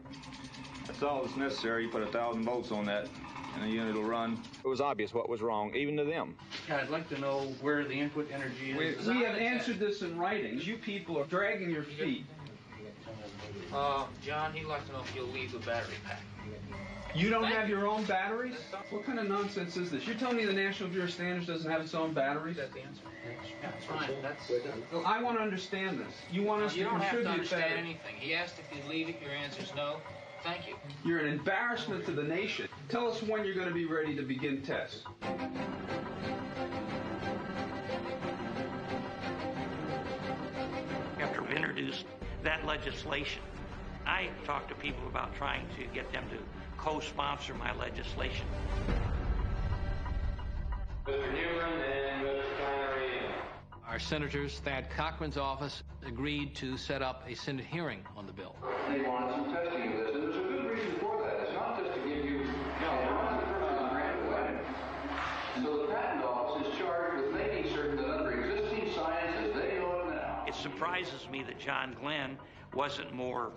That's all that's necessary. You put 1,000 volts on that, and the unit will run. It was obvious what was wrong, even to them. Yeah, I'd like to know where the input energy is. We have answered this in writing. You people are dragging your feet. John, he'd like to know if you'll leave the battery pack. You don't have your own batteries? What kind of nonsense is this? You're telling me the National Bureau of Standards doesn't have its own batteries? That's the answer. Yeah, that's fine. That's... I want to understand this. You want us to contribute You don't have to understand better. anything. He asked if you'd leave it. Your answer's no. Thank you. You're an embarrassment to the nation. Tell us when you're going to be ready to begin tests. After we introduced that legislation, I talked to people about trying to get them to co-sponsor my legislation. Mr. Newman and Mr. Flannery. Our senators, Thad Cochran's office, agreed to set up a Senate hearing on the bill. They wanted some testing of this, and there's a good reason for that. It's not just to give you, So the Patent Office is charged with making certain that under existing science as they know it now. It surprises me that John Glenn wasn't more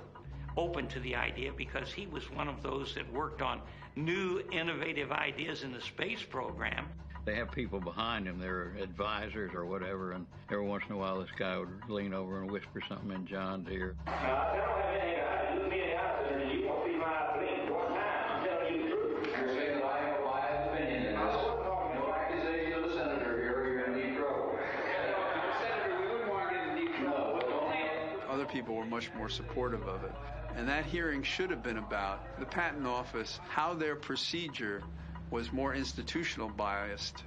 open to the idea, because he was one of those that worked on new innovative ideas in the space program. They have people behind him, their advisors or whatever, and every once in a while this guy would lean over and whisper something in John's ear. I don't have anything to do with me in the house, and you won't see my opinion one time. I'm telling you the truth. You're saying that I have a biased opinion, and no accusation of the senator here, you're in deep trouble. Senator, we wouldn't want to get in deep trouble. Other people were much more supportive of it. And that hearing should have been about the Patent Office, how their procedure was more institutional biased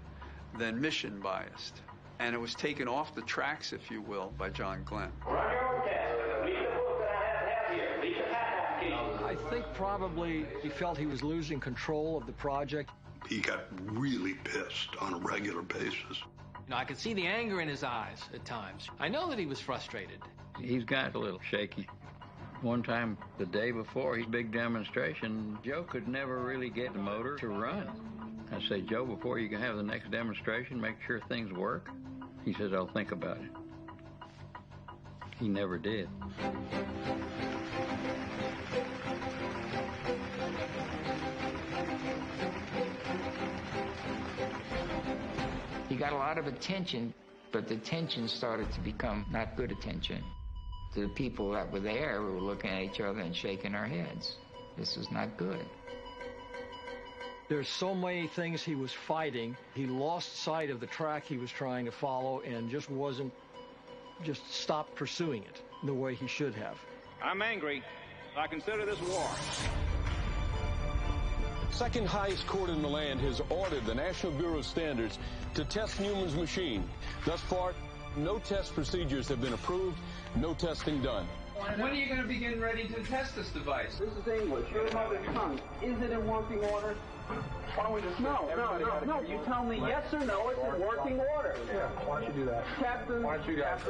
than mission biased. And it was taken off the tracks, if you will, by John Glenn. Run your own test. Read the book that I have here. Read the patent application. I think probably he felt he was losing control of the project. He got really pissed on a regular basis. You know, I could see the anger in his eyes at times. I know that he was frustrated. He's got a little shaky. One time, the day before his big demonstration, Joe could never really get the motor to run. I say, Joe, before you can have the next demonstration, make sure things work. He says, I'll think about it. He never did. He got a lot of attention, but the attention started to become not good attention. The people that were there were looking at each other and shaking our heads. This was not good. There's so many things he was fighting. He lost sight of the track he was trying to follow and just stopped pursuing it the way he should have. I'm angry. I consider this war. Second highest court in the land has ordered the National Bureau of Standards to test Newman's machine. Thus far, no test procedures have been approved, no testing done. When are you going to begin ready to test this device? This is English. Your mother's tongue. Is it in working order? Why don't we just no. You tell me yes or no. It's in working order. Yeah. Why don't you do that, Captain? Why don't you guys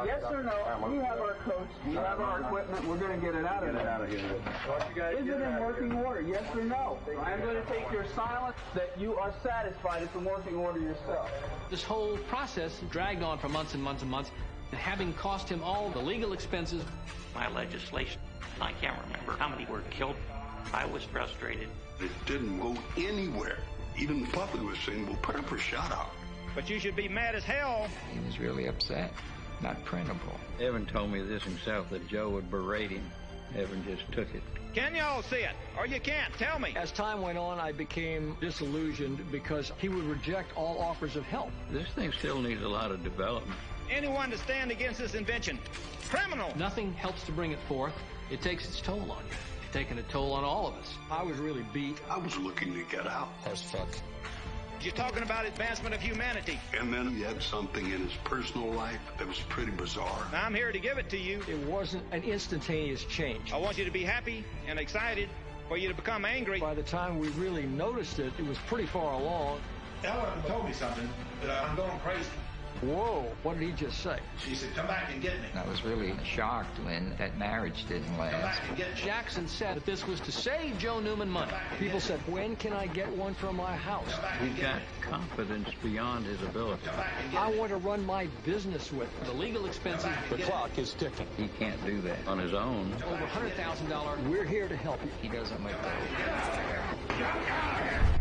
yes or no? We have our coach. We have our equipment. We're going to get it out of here. Is it in working order? Yes or no? I am going to take your silence that you are satisfied it's in working order yourself. This whole process dragged on for months and months and months, having cost him all the legal expenses. My legislation, I can't remember how many were killed. I was frustrated. It didn't go anywhere. Even the public was saying, well, put up or shut up. But you should be mad as hell. He was really upset. Not printable. Evan told me this himself, that Joe would berate him. Evan just took it. Can y'all see it? Or you can't? Tell me. As time went on, I became disillusioned because he would reject all offers of help. This thing still needs a lot of development. Anyone to stand against this invention, criminal. Nothing helps to bring it forth. It takes its toll on you. It's taken a toll on all of us. I was really beat. I was looking to get out. As fuck. You're talking about advancement of humanity. And then he had something in his personal life that was pretty bizarre. I'm here to give it to you. It wasn't an instantaneous change. I want you to be happy and excited, for you to become angry. By the time we really noticed it, it was pretty far along. Ellen told me something that I'm going crazy. Whoa, what did he just say? She said, come back and get me. I was really shocked when that marriage didn't last. Come back and get me. Jackson said that this was to save Joe Newman money. People said, when can I get one from my house? He got confidence beyond his ability. I want to run my business with it. The legal expenses. The clock is ticking. He can't do that on his own. Over $100,000. We're here to help you. He doesn't make that.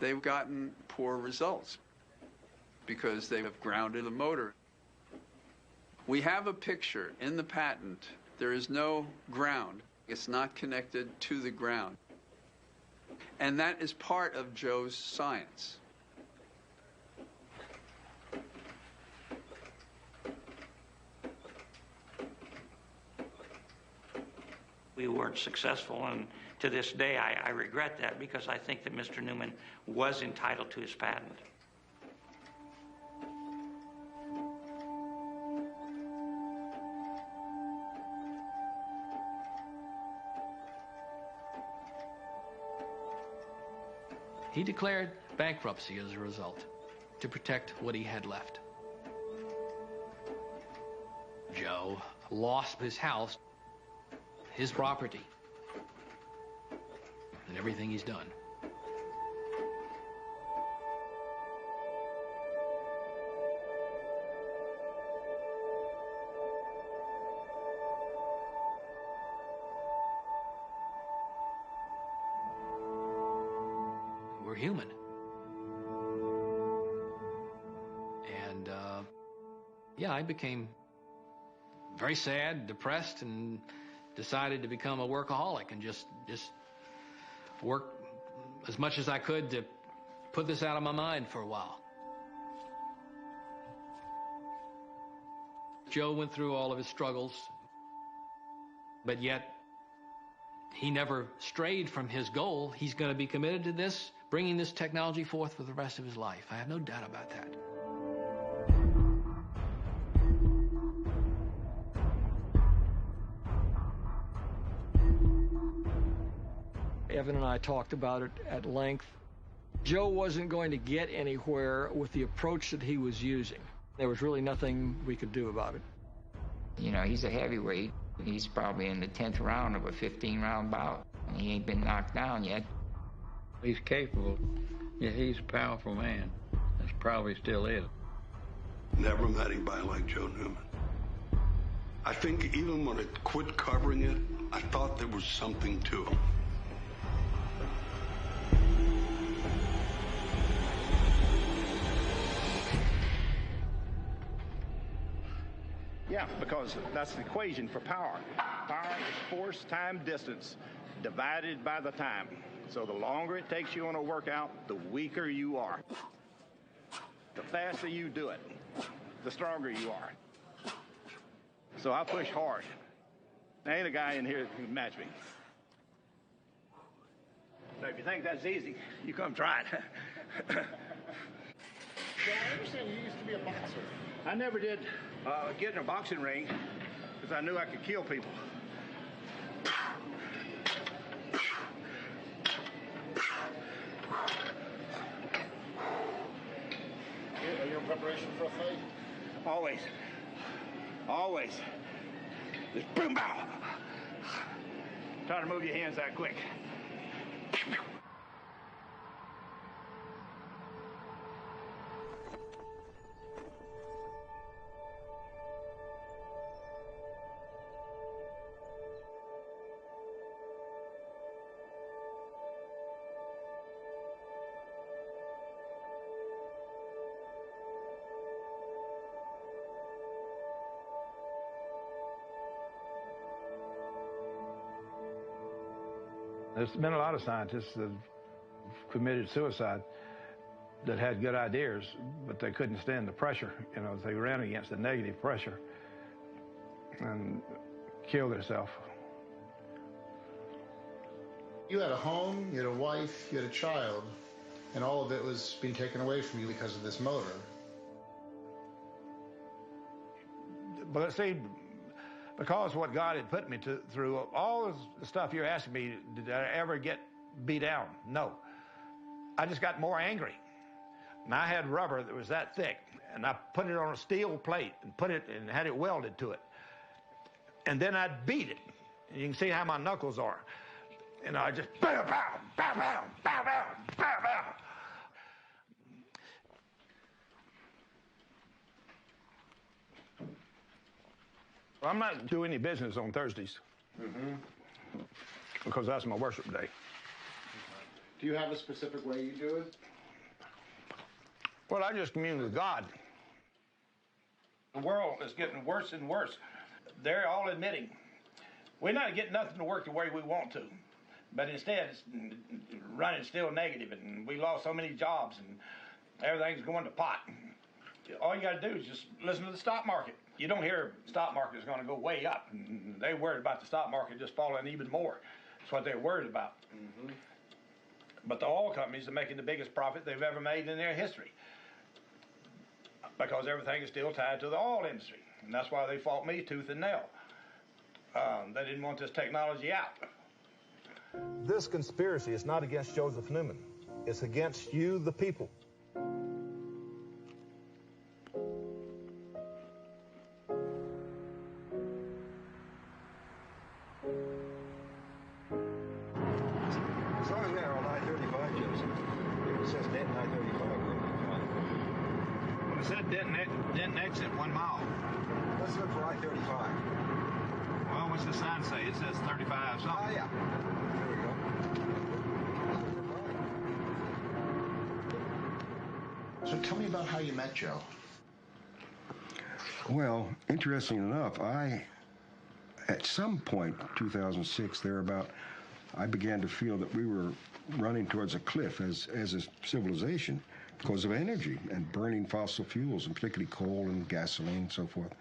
They've gotten poor results because they have grounded the motor. We have a picture in the patent. There is no ground. It's not connected to the ground. And that is part of Joe's science. We weren't successful, and to this day I regret that, because I think that Mr. Newman was entitled to his patent. He declared bankruptcy as a result to protect what he had left. Joe lost his house, his property, and everything he's done. We're human. And, yeah, I became very sad, depressed, and decided to become a workaholic and just work as much as I could to put this out of my mind for a while. Joe went through all of his struggles, but yet he never strayed from his goal. He's going to be committed to this, bringing this technology forth for the rest of his life. I have no doubt about that. Evan and I talked about it at length. Joe wasn't going to get anywhere with the approach that he was using. There was really nothing we could do about it. You know, he's a heavyweight. He's probably in the 10th round of a 15-round bout. He ain't been knocked down yet. He's capable. Yeah, he's a powerful man. That's probably still it. Never met anybody like Joe Newman. I think even when I quit covering it, I thought there was something to him. Yeah, because that's the equation for power. Power is force time distance divided by the time. So the longer it takes you on a workout, the weaker you are. The faster you do it, the stronger you are. So I push hard. There ain't a guy in here that can match me. So if you think that's easy, you come try it. So I understand you used to be a boxer. I never did get in a boxing ring because I knew I could kill people. Are you in preparation for a fight? Always. Always. Just boom, bow. Try to move your hands that quick. There's been a lot of scientists that have committed suicide that had good ideas, but they couldn't stand the pressure. You know, they ran against the negative pressure and killed themselves. You had a home, you had a wife, you had a child, and all of it was being taken away from you because of this motor. But see, because what God had put me through, all the stuff you're asking me, did I ever get beat down? No. I just got more angry. And I had rubber that was that thick, and I put it on a steel plate and put it and had it welded to it. And then I'd beat it. And you can see how my knuckles are. And I just bow, bow, bow, bow, bow, bow, bow, bow. I'm not doing any business on Thursdays. Because that's my worship day. Do you have a specific way you do it? Well, I just commune with God. The world is getting worse and worse. They're all admitting we're not getting nothing to work the way we want to. But instead, it's running still negative, and we lost so many jobs, and everything's going to pot. All you got to do is just listen to the stock market. You don't hear the stock market is going to go way up. They're worried about the stock market just falling even more. That's what they're worried about. But the oil companies are making the biggest profit they've ever made in their history because everything is still tied to the oil industry. And that's why they fought me tooth and nail. They didn't want this technology out. This conspiracy is not against Joseph Newman. It's against you, the people. As long as we are on I-35, Joseph, it says detonate I-35. Well, it said detonate exit 1 mile. Let's look for I-35. Well, what's the sign say? It says 35 something. Oh, yeah. There we go. So tell me about how you met Joe. Well, interesting enough, at some point, 2006, thereabout, I began to feel that we were running towards a cliff as a civilization because of energy and burning fossil fuels, and particularly coal and gasoline and so forth.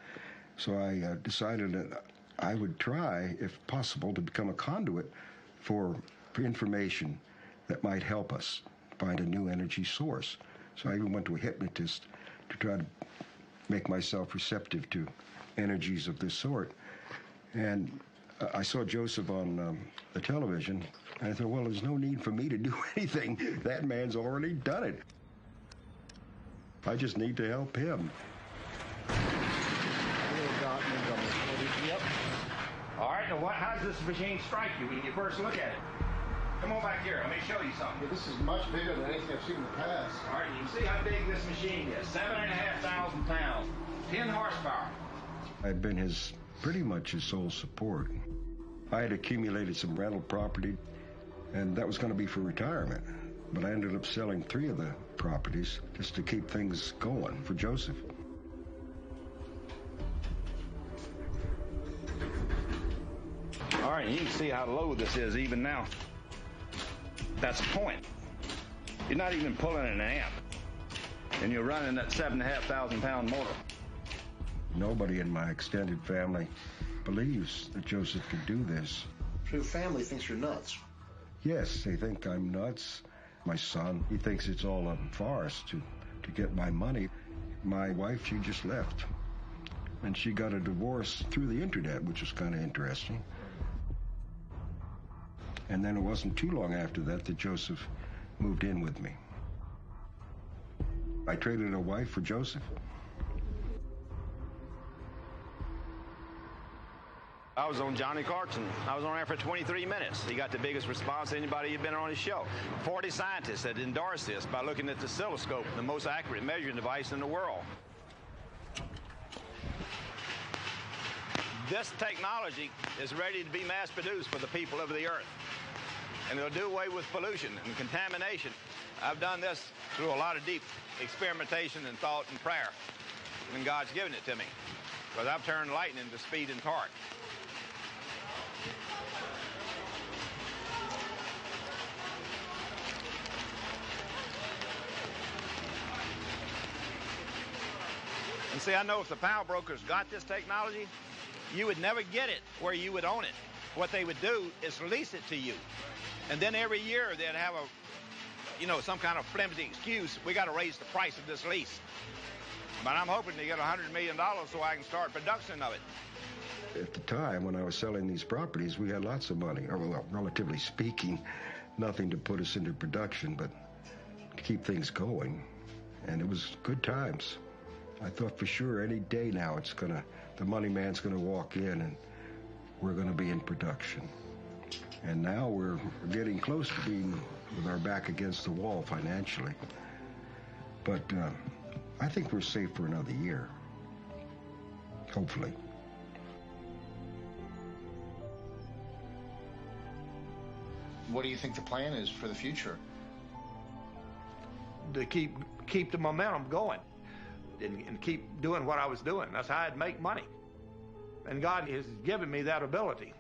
So I decided that I would try, if possible, to become a conduit for information that might help us find a new energy source. So I even went to a hypnotist to try to make myself receptive to energies of this sort. And I saw Joseph on the television, and I thought, well, there's no need for me to do anything. That man's already done it. I just need to help him. Yep. All right, now how does this machine strike you when you first look at it? Come on back here, let me show you something. Yeah, this is much bigger than anything I've seen in the past. All right, you can see how big this machine is. 7,500 pounds, 10 horsepower. I've been pretty much his sole support. I had accumulated some rental property, and that was going to be for retirement. But I ended up selling 3 of the properties just to keep things going for Joseph. All right, you can see how low this is even now. That's the point. You're not even pulling an amp, and you're running that 7,500 pound motor. Nobody in my extended family believes that Joseph can do this. So your family thinks you're nuts. Yes, they think I'm nuts. My son, he thinks it's all a farce to get my money. My wife, she just left. And she got a divorce through the internet, which was kind of interesting. And then it wasn't too long after that Joseph moved in with me. I traded a wife for Joseph. I was on Johnny Clarkson. I was on there for 23 minutes. He got the biggest response anybody had been on his show. 40 scientists had endorsed this by looking at the oscilloscope, the most accurate measuring device in the world. This technology is ready to be mass produced for the people of the earth. And it'll do away with pollution and contamination. I've done this through a lot of deep experimentation and thought and prayer. And God's given it to me. Because I've turned lightning to speed and torque. And see, I know if the power brokers got this technology, you would never get it where you would own it. What they would do is lease it to you. And then every year they'd have some kind of flimsy excuse. We got to raise the price of this lease. But I'm hoping to get $100 million so I can start production of it. At the time when I was selling these properties, we had lots of money, or well, relatively speaking, nothing to put us into production, but to keep things going. And it was good times. I thought for sure any day now the money man's gonna walk in and we're gonna be in production. And now we're getting close to being with our back against the wall financially. But I think we're safe for another year. Hopefully. What do you think the plan is for the future? To keep the momentum going and keep doing what I was doing. That's how I'd make money. And God has given me that ability.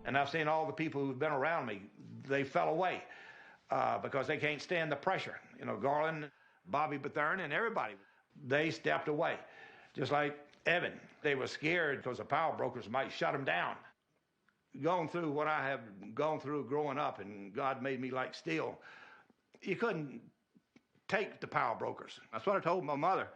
And I've seen all the people who've been around me, they fell away because they can't stand the pressure. Garland, Bobby Bethune, and everybody, they stepped away. Just like Evan, they were scared because the power brokers might shut them down. Going through what I have gone through growing up, and God made me like steel, you couldn't take the power brokers. That's what I told my mother.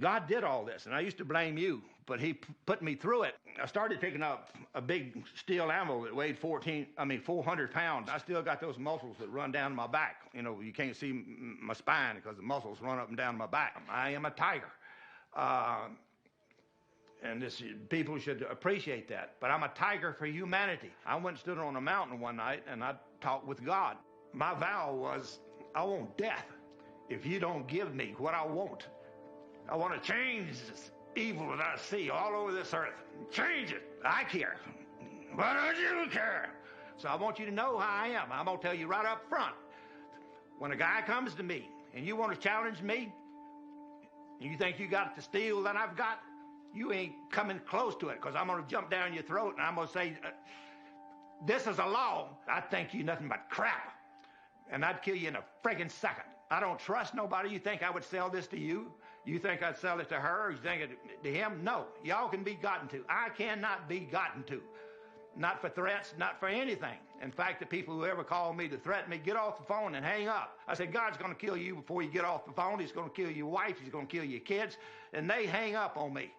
God did all this, and I used to blame you, but he put me through it. I started picking up a big steel anvil that weighed 400 pounds. I still got those muscles that run down my back. You can't see my spine because the muscles run up and down my back. I am a tiger. And people should appreciate that. But I'm a tiger for humanity. I went and stood on a mountain one night, and I talked with God. My vow was, I want death if you don't give me what I want. I want to change this evil that I see all over this earth. Change it. I care. Why don't you care? So I want you to know how I am. I'm going to tell you right up front. When a guy comes to me and you want to challenge me, and you think you got the steel that I've got, you ain't coming close to it, because I'm going to jump down your throat and I'm going to say, this is a law. I think you nothing but crap. And I'd kill you in a friggin' second. I don't trust nobody. You think I would sell this to you? You think I'd sell it to her? Or you think it to him? No. Y'all can be gotten to. I cannot be gotten to. Not for threats, not for anything. In fact, the people who ever call me to threaten me, get off the phone and hang up. I said, God's going to kill you before you get off the phone. He's going to kill your wife. He's going to kill your kids. And they hang up on me.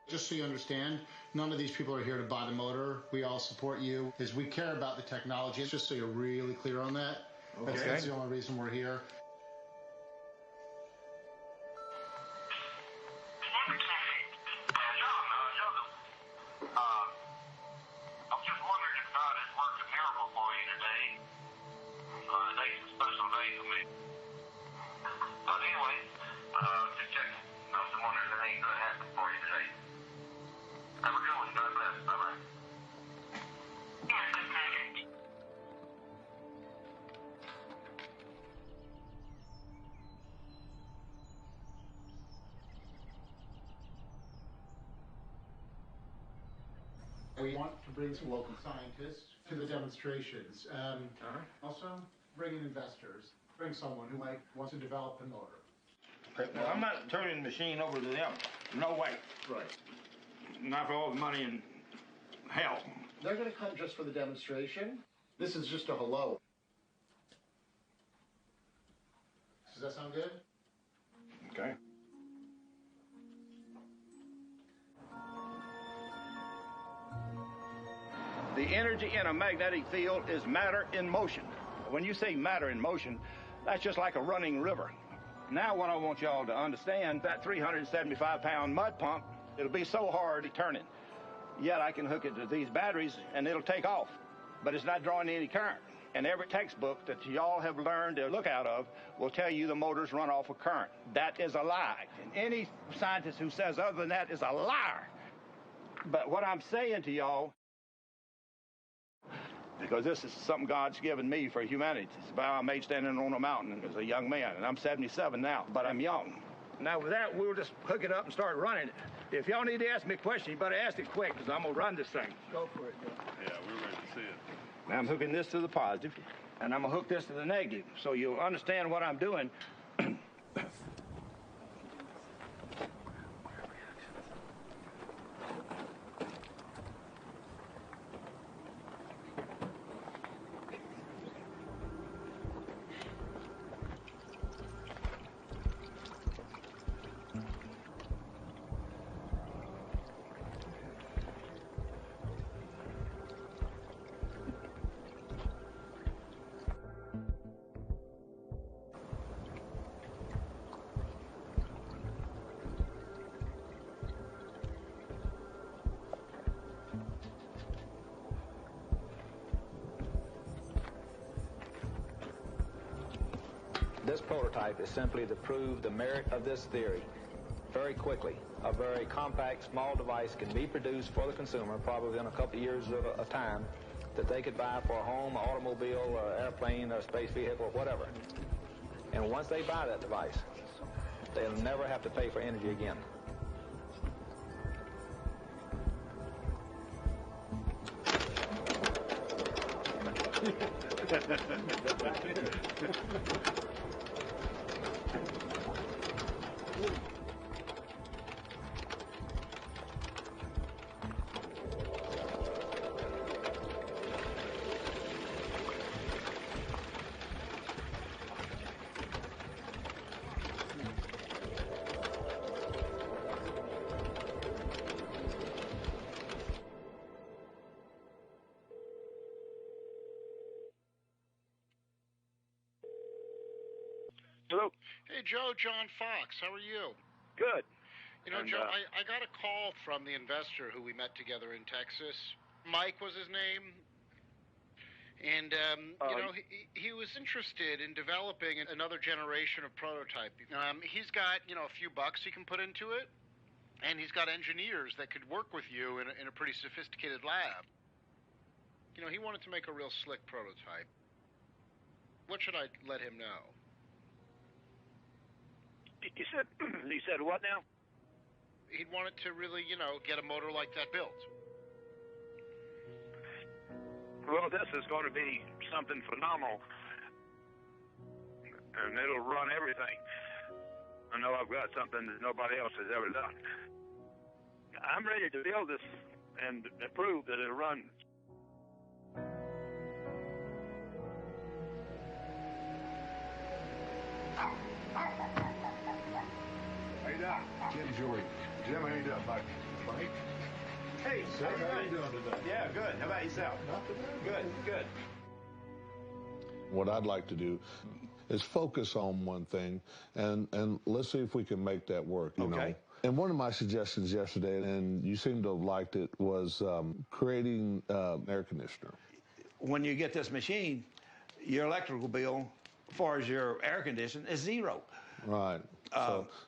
Just so you understand, none of these people are here to buy the motor. We all support you, because we care about the technology. Just so you're really clear on that. Okay. That's the only reason we're here. We want to bring some local scientists to the demonstrations. Also, bring in investors. Bring someone who might want to develop the motor. Well, I'm not turning the machine over to them. No way. Right. Not for all the money in hell. They're going to come just for the demonstration. This is just a hello. Does that sound good? Okay. The energy in a magnetic field is matter in motion. When you say matter in motion, that's just like a running river. Now what I want y'all to understand, that 375-pound mud pump, it'll be so hard turning. Yet I can hook it to these batteries and it'll take off. But it's not drawing any current. And every textbook that y'all have learned to look out of will tell you the motors run off of current. That is a lie. And any scientist who says other than that is a liar. But what I'm saying to y'all, because this is something God's given me for humanity. It's a vow I made standing on a mountain as a young man, and I'm 77 now, but I'm young. Now with that, we'll just hook it up and start running it. If y'all need to ask me a question, you better ask it quick, because I'm going to run this thing. Go for it, Joe. Yeah, we're ready to see it. Now I'm hooking this to the positive, and I'm going to hook this to the negative, so you'll understand what I'm doing. This prototype is simply to prove the merit of this theory. Very quickly, a very compact, small device can be produced for the consumer, probably in a couple of years of time, that they could buy for a home, automobile, airplane, or space vehicle, whatever. And once they buy that device, they'll never have to pay for energy again. Hello. Hey, Joe, John Fox. How are you? Good. You know, Joe, I got a call from the investor who we met together in Texas. Mike was his name. And, you know, he was interested in developing another generation of prototype. He's got, you know, a few bucks he can put into it. And he's got engineers that could work with you in a pretty sophisticated lab. You know, he wanted to make a real slick prototype. What should I let him know? You said what now? He'd wanted to really, you know, get a motor like that built. Well, this is going to be something phenomenal, and it'll run everything. I know I've got something that nobody else has ever done. I'm ready to build this and prove that it'll run. Hey, Doc. Jim Jory. Jim, how you doing, Mike? Mike? Hey, Sir, how you doing today? Yeah, good. How about yourself? Not too bad. Good. What I'd like to do is focus on one thing, and let's see if we can make that work, you know. And one of my suggestions yesterday, and you seem to have liked it, was creating an air conditioner. When you get this machine, your electrical bill, as far as your air conditioning, is zero. Right.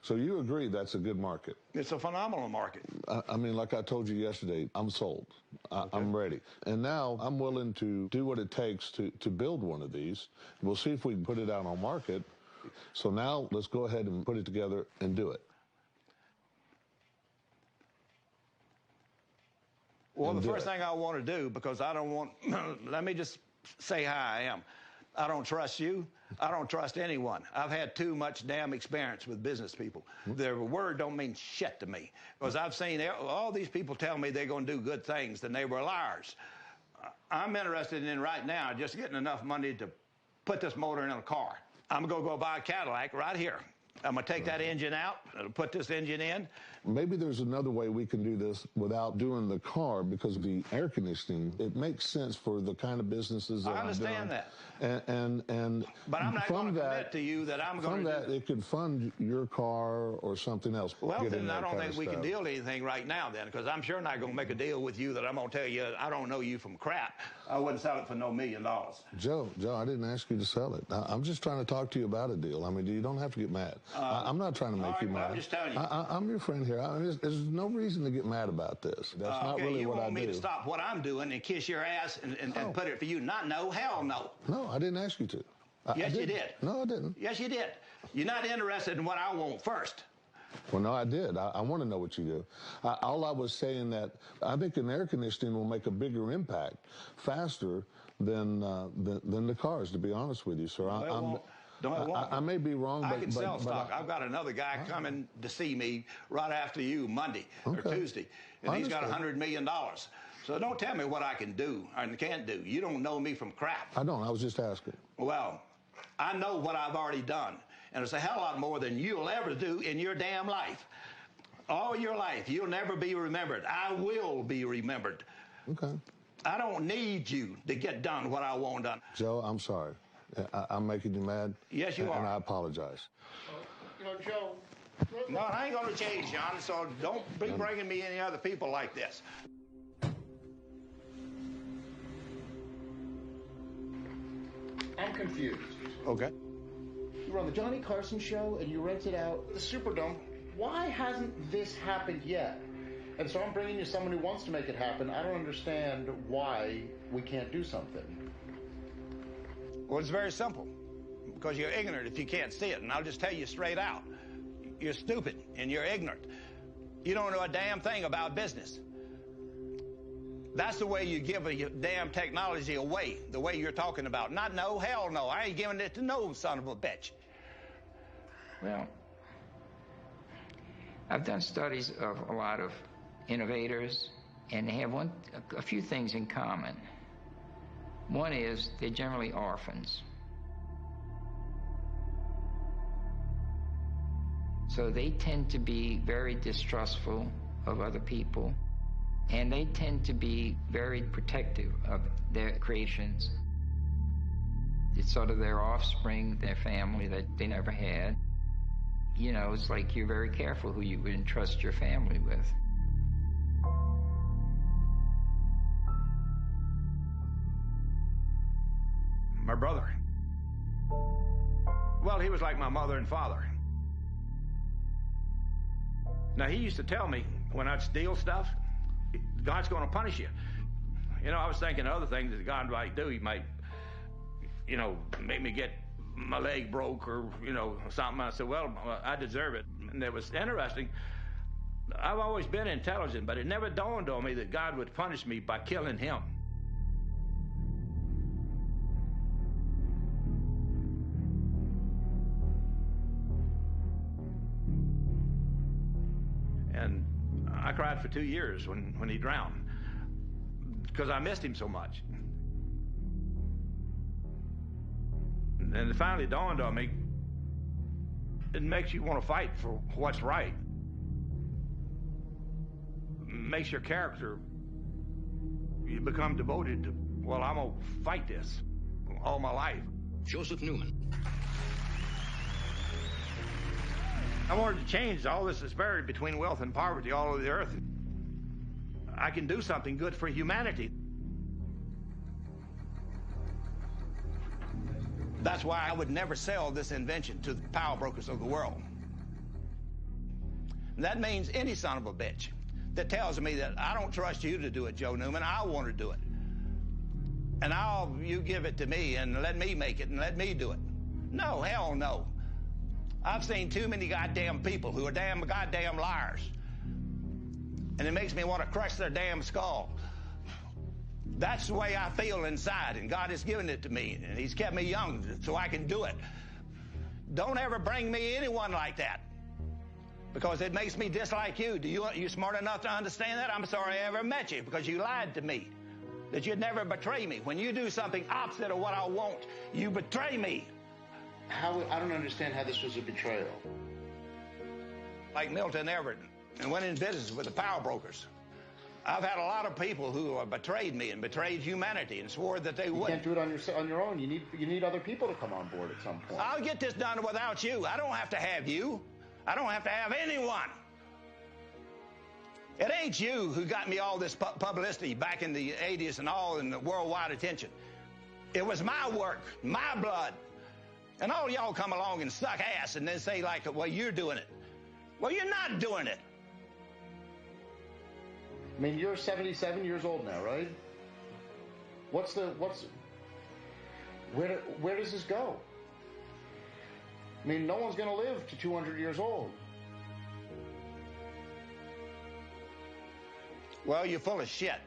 So you agree that's a good market? It's a phenomenal market. I mean, like I told you yesterday, I'm sold. I'm ready. And now I'm willing to do what it takes to build one of these. We'll see if we can put it out on market. So now let's go ahead and put it together and do it. Well, the first thing I want to do, because I don't want, let me just say how I am. I don't trust you. I don't trust anyone. I've had too much damn experience with business people. Their word don't mean shit to me. Because I've seen all these people tell me they're going to do good things, and they were liars. I'm interested in right now just getting enough money to put this motor in a car. I'm going to go buy a Cadillac right here. I'm going to take that engine out, put this engine in. Maybe there's another way we can do this without doing the car, because of the air conditioning. It makes sense for the kind of businesses that I understand I'm that. And but I'm not going to commit to you that I'm going to From that, it could fund your car or something else. Well, then I don't think we can deal anything right now then, because I'm sure not going to make a deal with you that I'm going to tell you I don't know you from crap. I wouldn't sell it for no $1 million. Joe, I didn't ask you to sell it. I'm just trying to talk to you about a deal. I mean, you don't have to get mad. I'm not trying to make you mad. I'm just telling you. I'm your friend here. There's no reason to get mad about this. That's not really what I do. You want me to stop what I'm doing and kiss your ass and put it for you? Not no, hell no. No, I didn't ask you to. Yes, you did. No, I didn't. Yes, you did. You're not interested in what I want first. Well, no, I did. I want to know what you do. All I was saying that I think an air conditioning will make a bigger impact faster than the cars, to be honest with you, sir. I may be wrong, but... I can sell stock. I've got another guy coming to see me right after you Monday or Tuesday, and he's got $100 million. So don't tell me what I can do and can't do. You don't know me from crap. I don't. I was just asking. Well, I know what I've already done, and it's a hell of a lot more than you'll ever do in your damn life. All your life, you'll never be remembered. I will be remembered. Okay. I don't need you to get done what I want done. Joe, I'm sorry. I'm making you mad. Yes, you are. And I apologize. Joe. No, I ain't going to change, John, so don't be bringing me any other people like this. I'm confused. Okay. You were on the Johnny Carson show and you rented out the Superdome. Why hasn't this happened yet? And so I'm bringing you someone who wants to make it happen. I don't understand why we can't do something. Well, it's very simple. Because you're ignorant if you can't see it. And I'll just tell you straight out. You're stupid and you're ignorant. You don't know a damn thing about business. That's the way you give a damn technology away, the way you're talking about. Not no, hell no. I ain't giving it to no son of a bitch. Well, I've done studies of a lot of innovators, and they have a few things in common. One is they're generally orphans. So they tend to be very distrustful of other people, and they tend to be very protective of their creations. It's sort of their offspring, their family that they never had. You know, it's like you're very careful who you would entrust your family with. My brother. Well, he was like my mother and father. Now, he used to tell me when I'd steal stuff, God's going to punish you. You know, I was thinking of other things that God might do. He might, you know, make me get my leg broke or, you know, something. I said, well, I deserve it. And it was interesting. I've always been intelligent, but it never dawned on me that God would punish me by killing him. And I cried for 2 years when he drowned because I missed him so much. And it finally dawned on me, it makes you want to fight for what's right. It makes your character, you become devoted to, well, I'm going to fight this all my life. Joseph Newman. I wanted to change all this disparity between wealth and poverty all over the earth. I can do something good for humanity. That's why I would never sell this invention to the power brokers of the world. And that means any son of a bitch that tells me that I don't trust you to do it, Joe Newman, I want to do it. And you give it to me and let me make it and let me do it. No, hell no. I've seen too many goddamn people who are damn goddamn liars. And it makes me want to crush their damn skull. That's the way I feel inside, and God has given it to me, and He's kept me young so I can do it. Don't ever bring me anyone like that, because it makes me dislike you. You smart enough to understand that? I'm sorry I ever met you, because you lied to me, that you'd never betray me. When you do something opposite of what I want, you betray me. I don't understand how this was a betrayal. Like Milton Everett, and went in business with the power brokers. I've had a lot of people who betrayed me and betrayed humanity and swore that they would. You can't do it on your own. You need other people to come on board at some point. I'll get this done without you. I don't have to have you. I don't have to have anyone. It ain't you who got me all this publicity back in the 80s and all in the worldwide attention. It was my work, my blood. And all y'all come along and suck ass and then say like, well, you're doing it. Well, you're not doing it. I mean, you're 77 years old now, right? Where does this go? I mean, no one's going to live to 200 years old. Well, you're full of shit.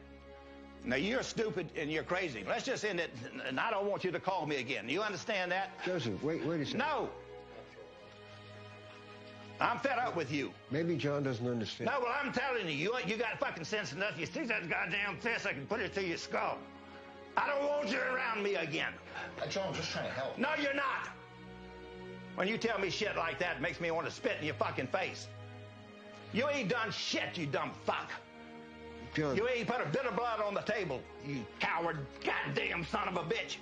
Now, you're stupid and you're crazy. Let's just end it, and I don't want you to call me again. You understand that? Joseph, wait a second. No. I'm fed up with you. Maybe John doesn't understand. No, well, I'm telling you, you got fucking sense enough. You see that goddamn fist, I can put it through your skull. I don't want you around me again. John, I'm just trying to help. No, you're not. When you tell me shit like that, it makes me want to spit in your fucking face. You ain't done shit, you dumb fuck. John. You ain't put a bit of blood on the table, you coward goddamn son of a bitch.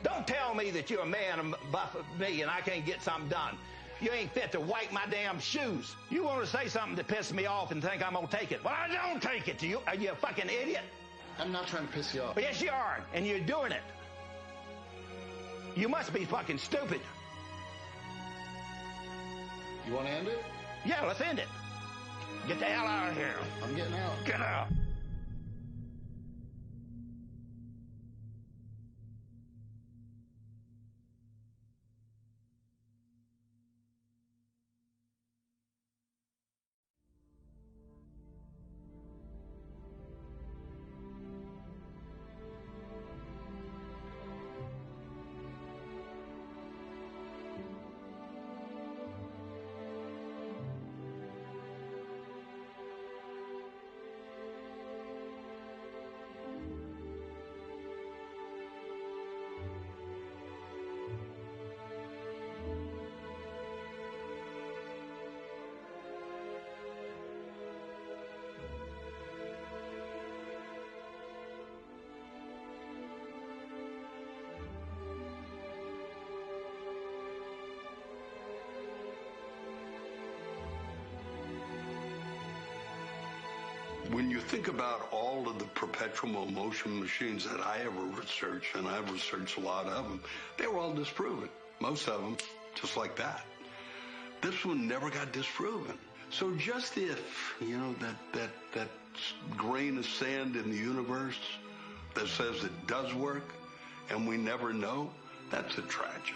Don't tell me that you're a man above me and I can't get something done. You ain't fit to wipe my damn shoes. You want to say something to piss me off and think I'm going to take it. Well, I don't take it to you. Are you a fucking idiot? I'm not trying to piss you off. Well, yes, you are, and you're doing it. You must be fucking stupid. You want to end it? Yeah, let's end it. Get the hell out of here. I'm getting out. Get out. When you think about all of the perpetual motion machines that I ever researched, and I've researched a lot of them, they were all disproven. Most of them, just like that. This one never got disproven. So just if, you know, that grain of sand in the universe that says it does work, and we never know, that's a tragedy.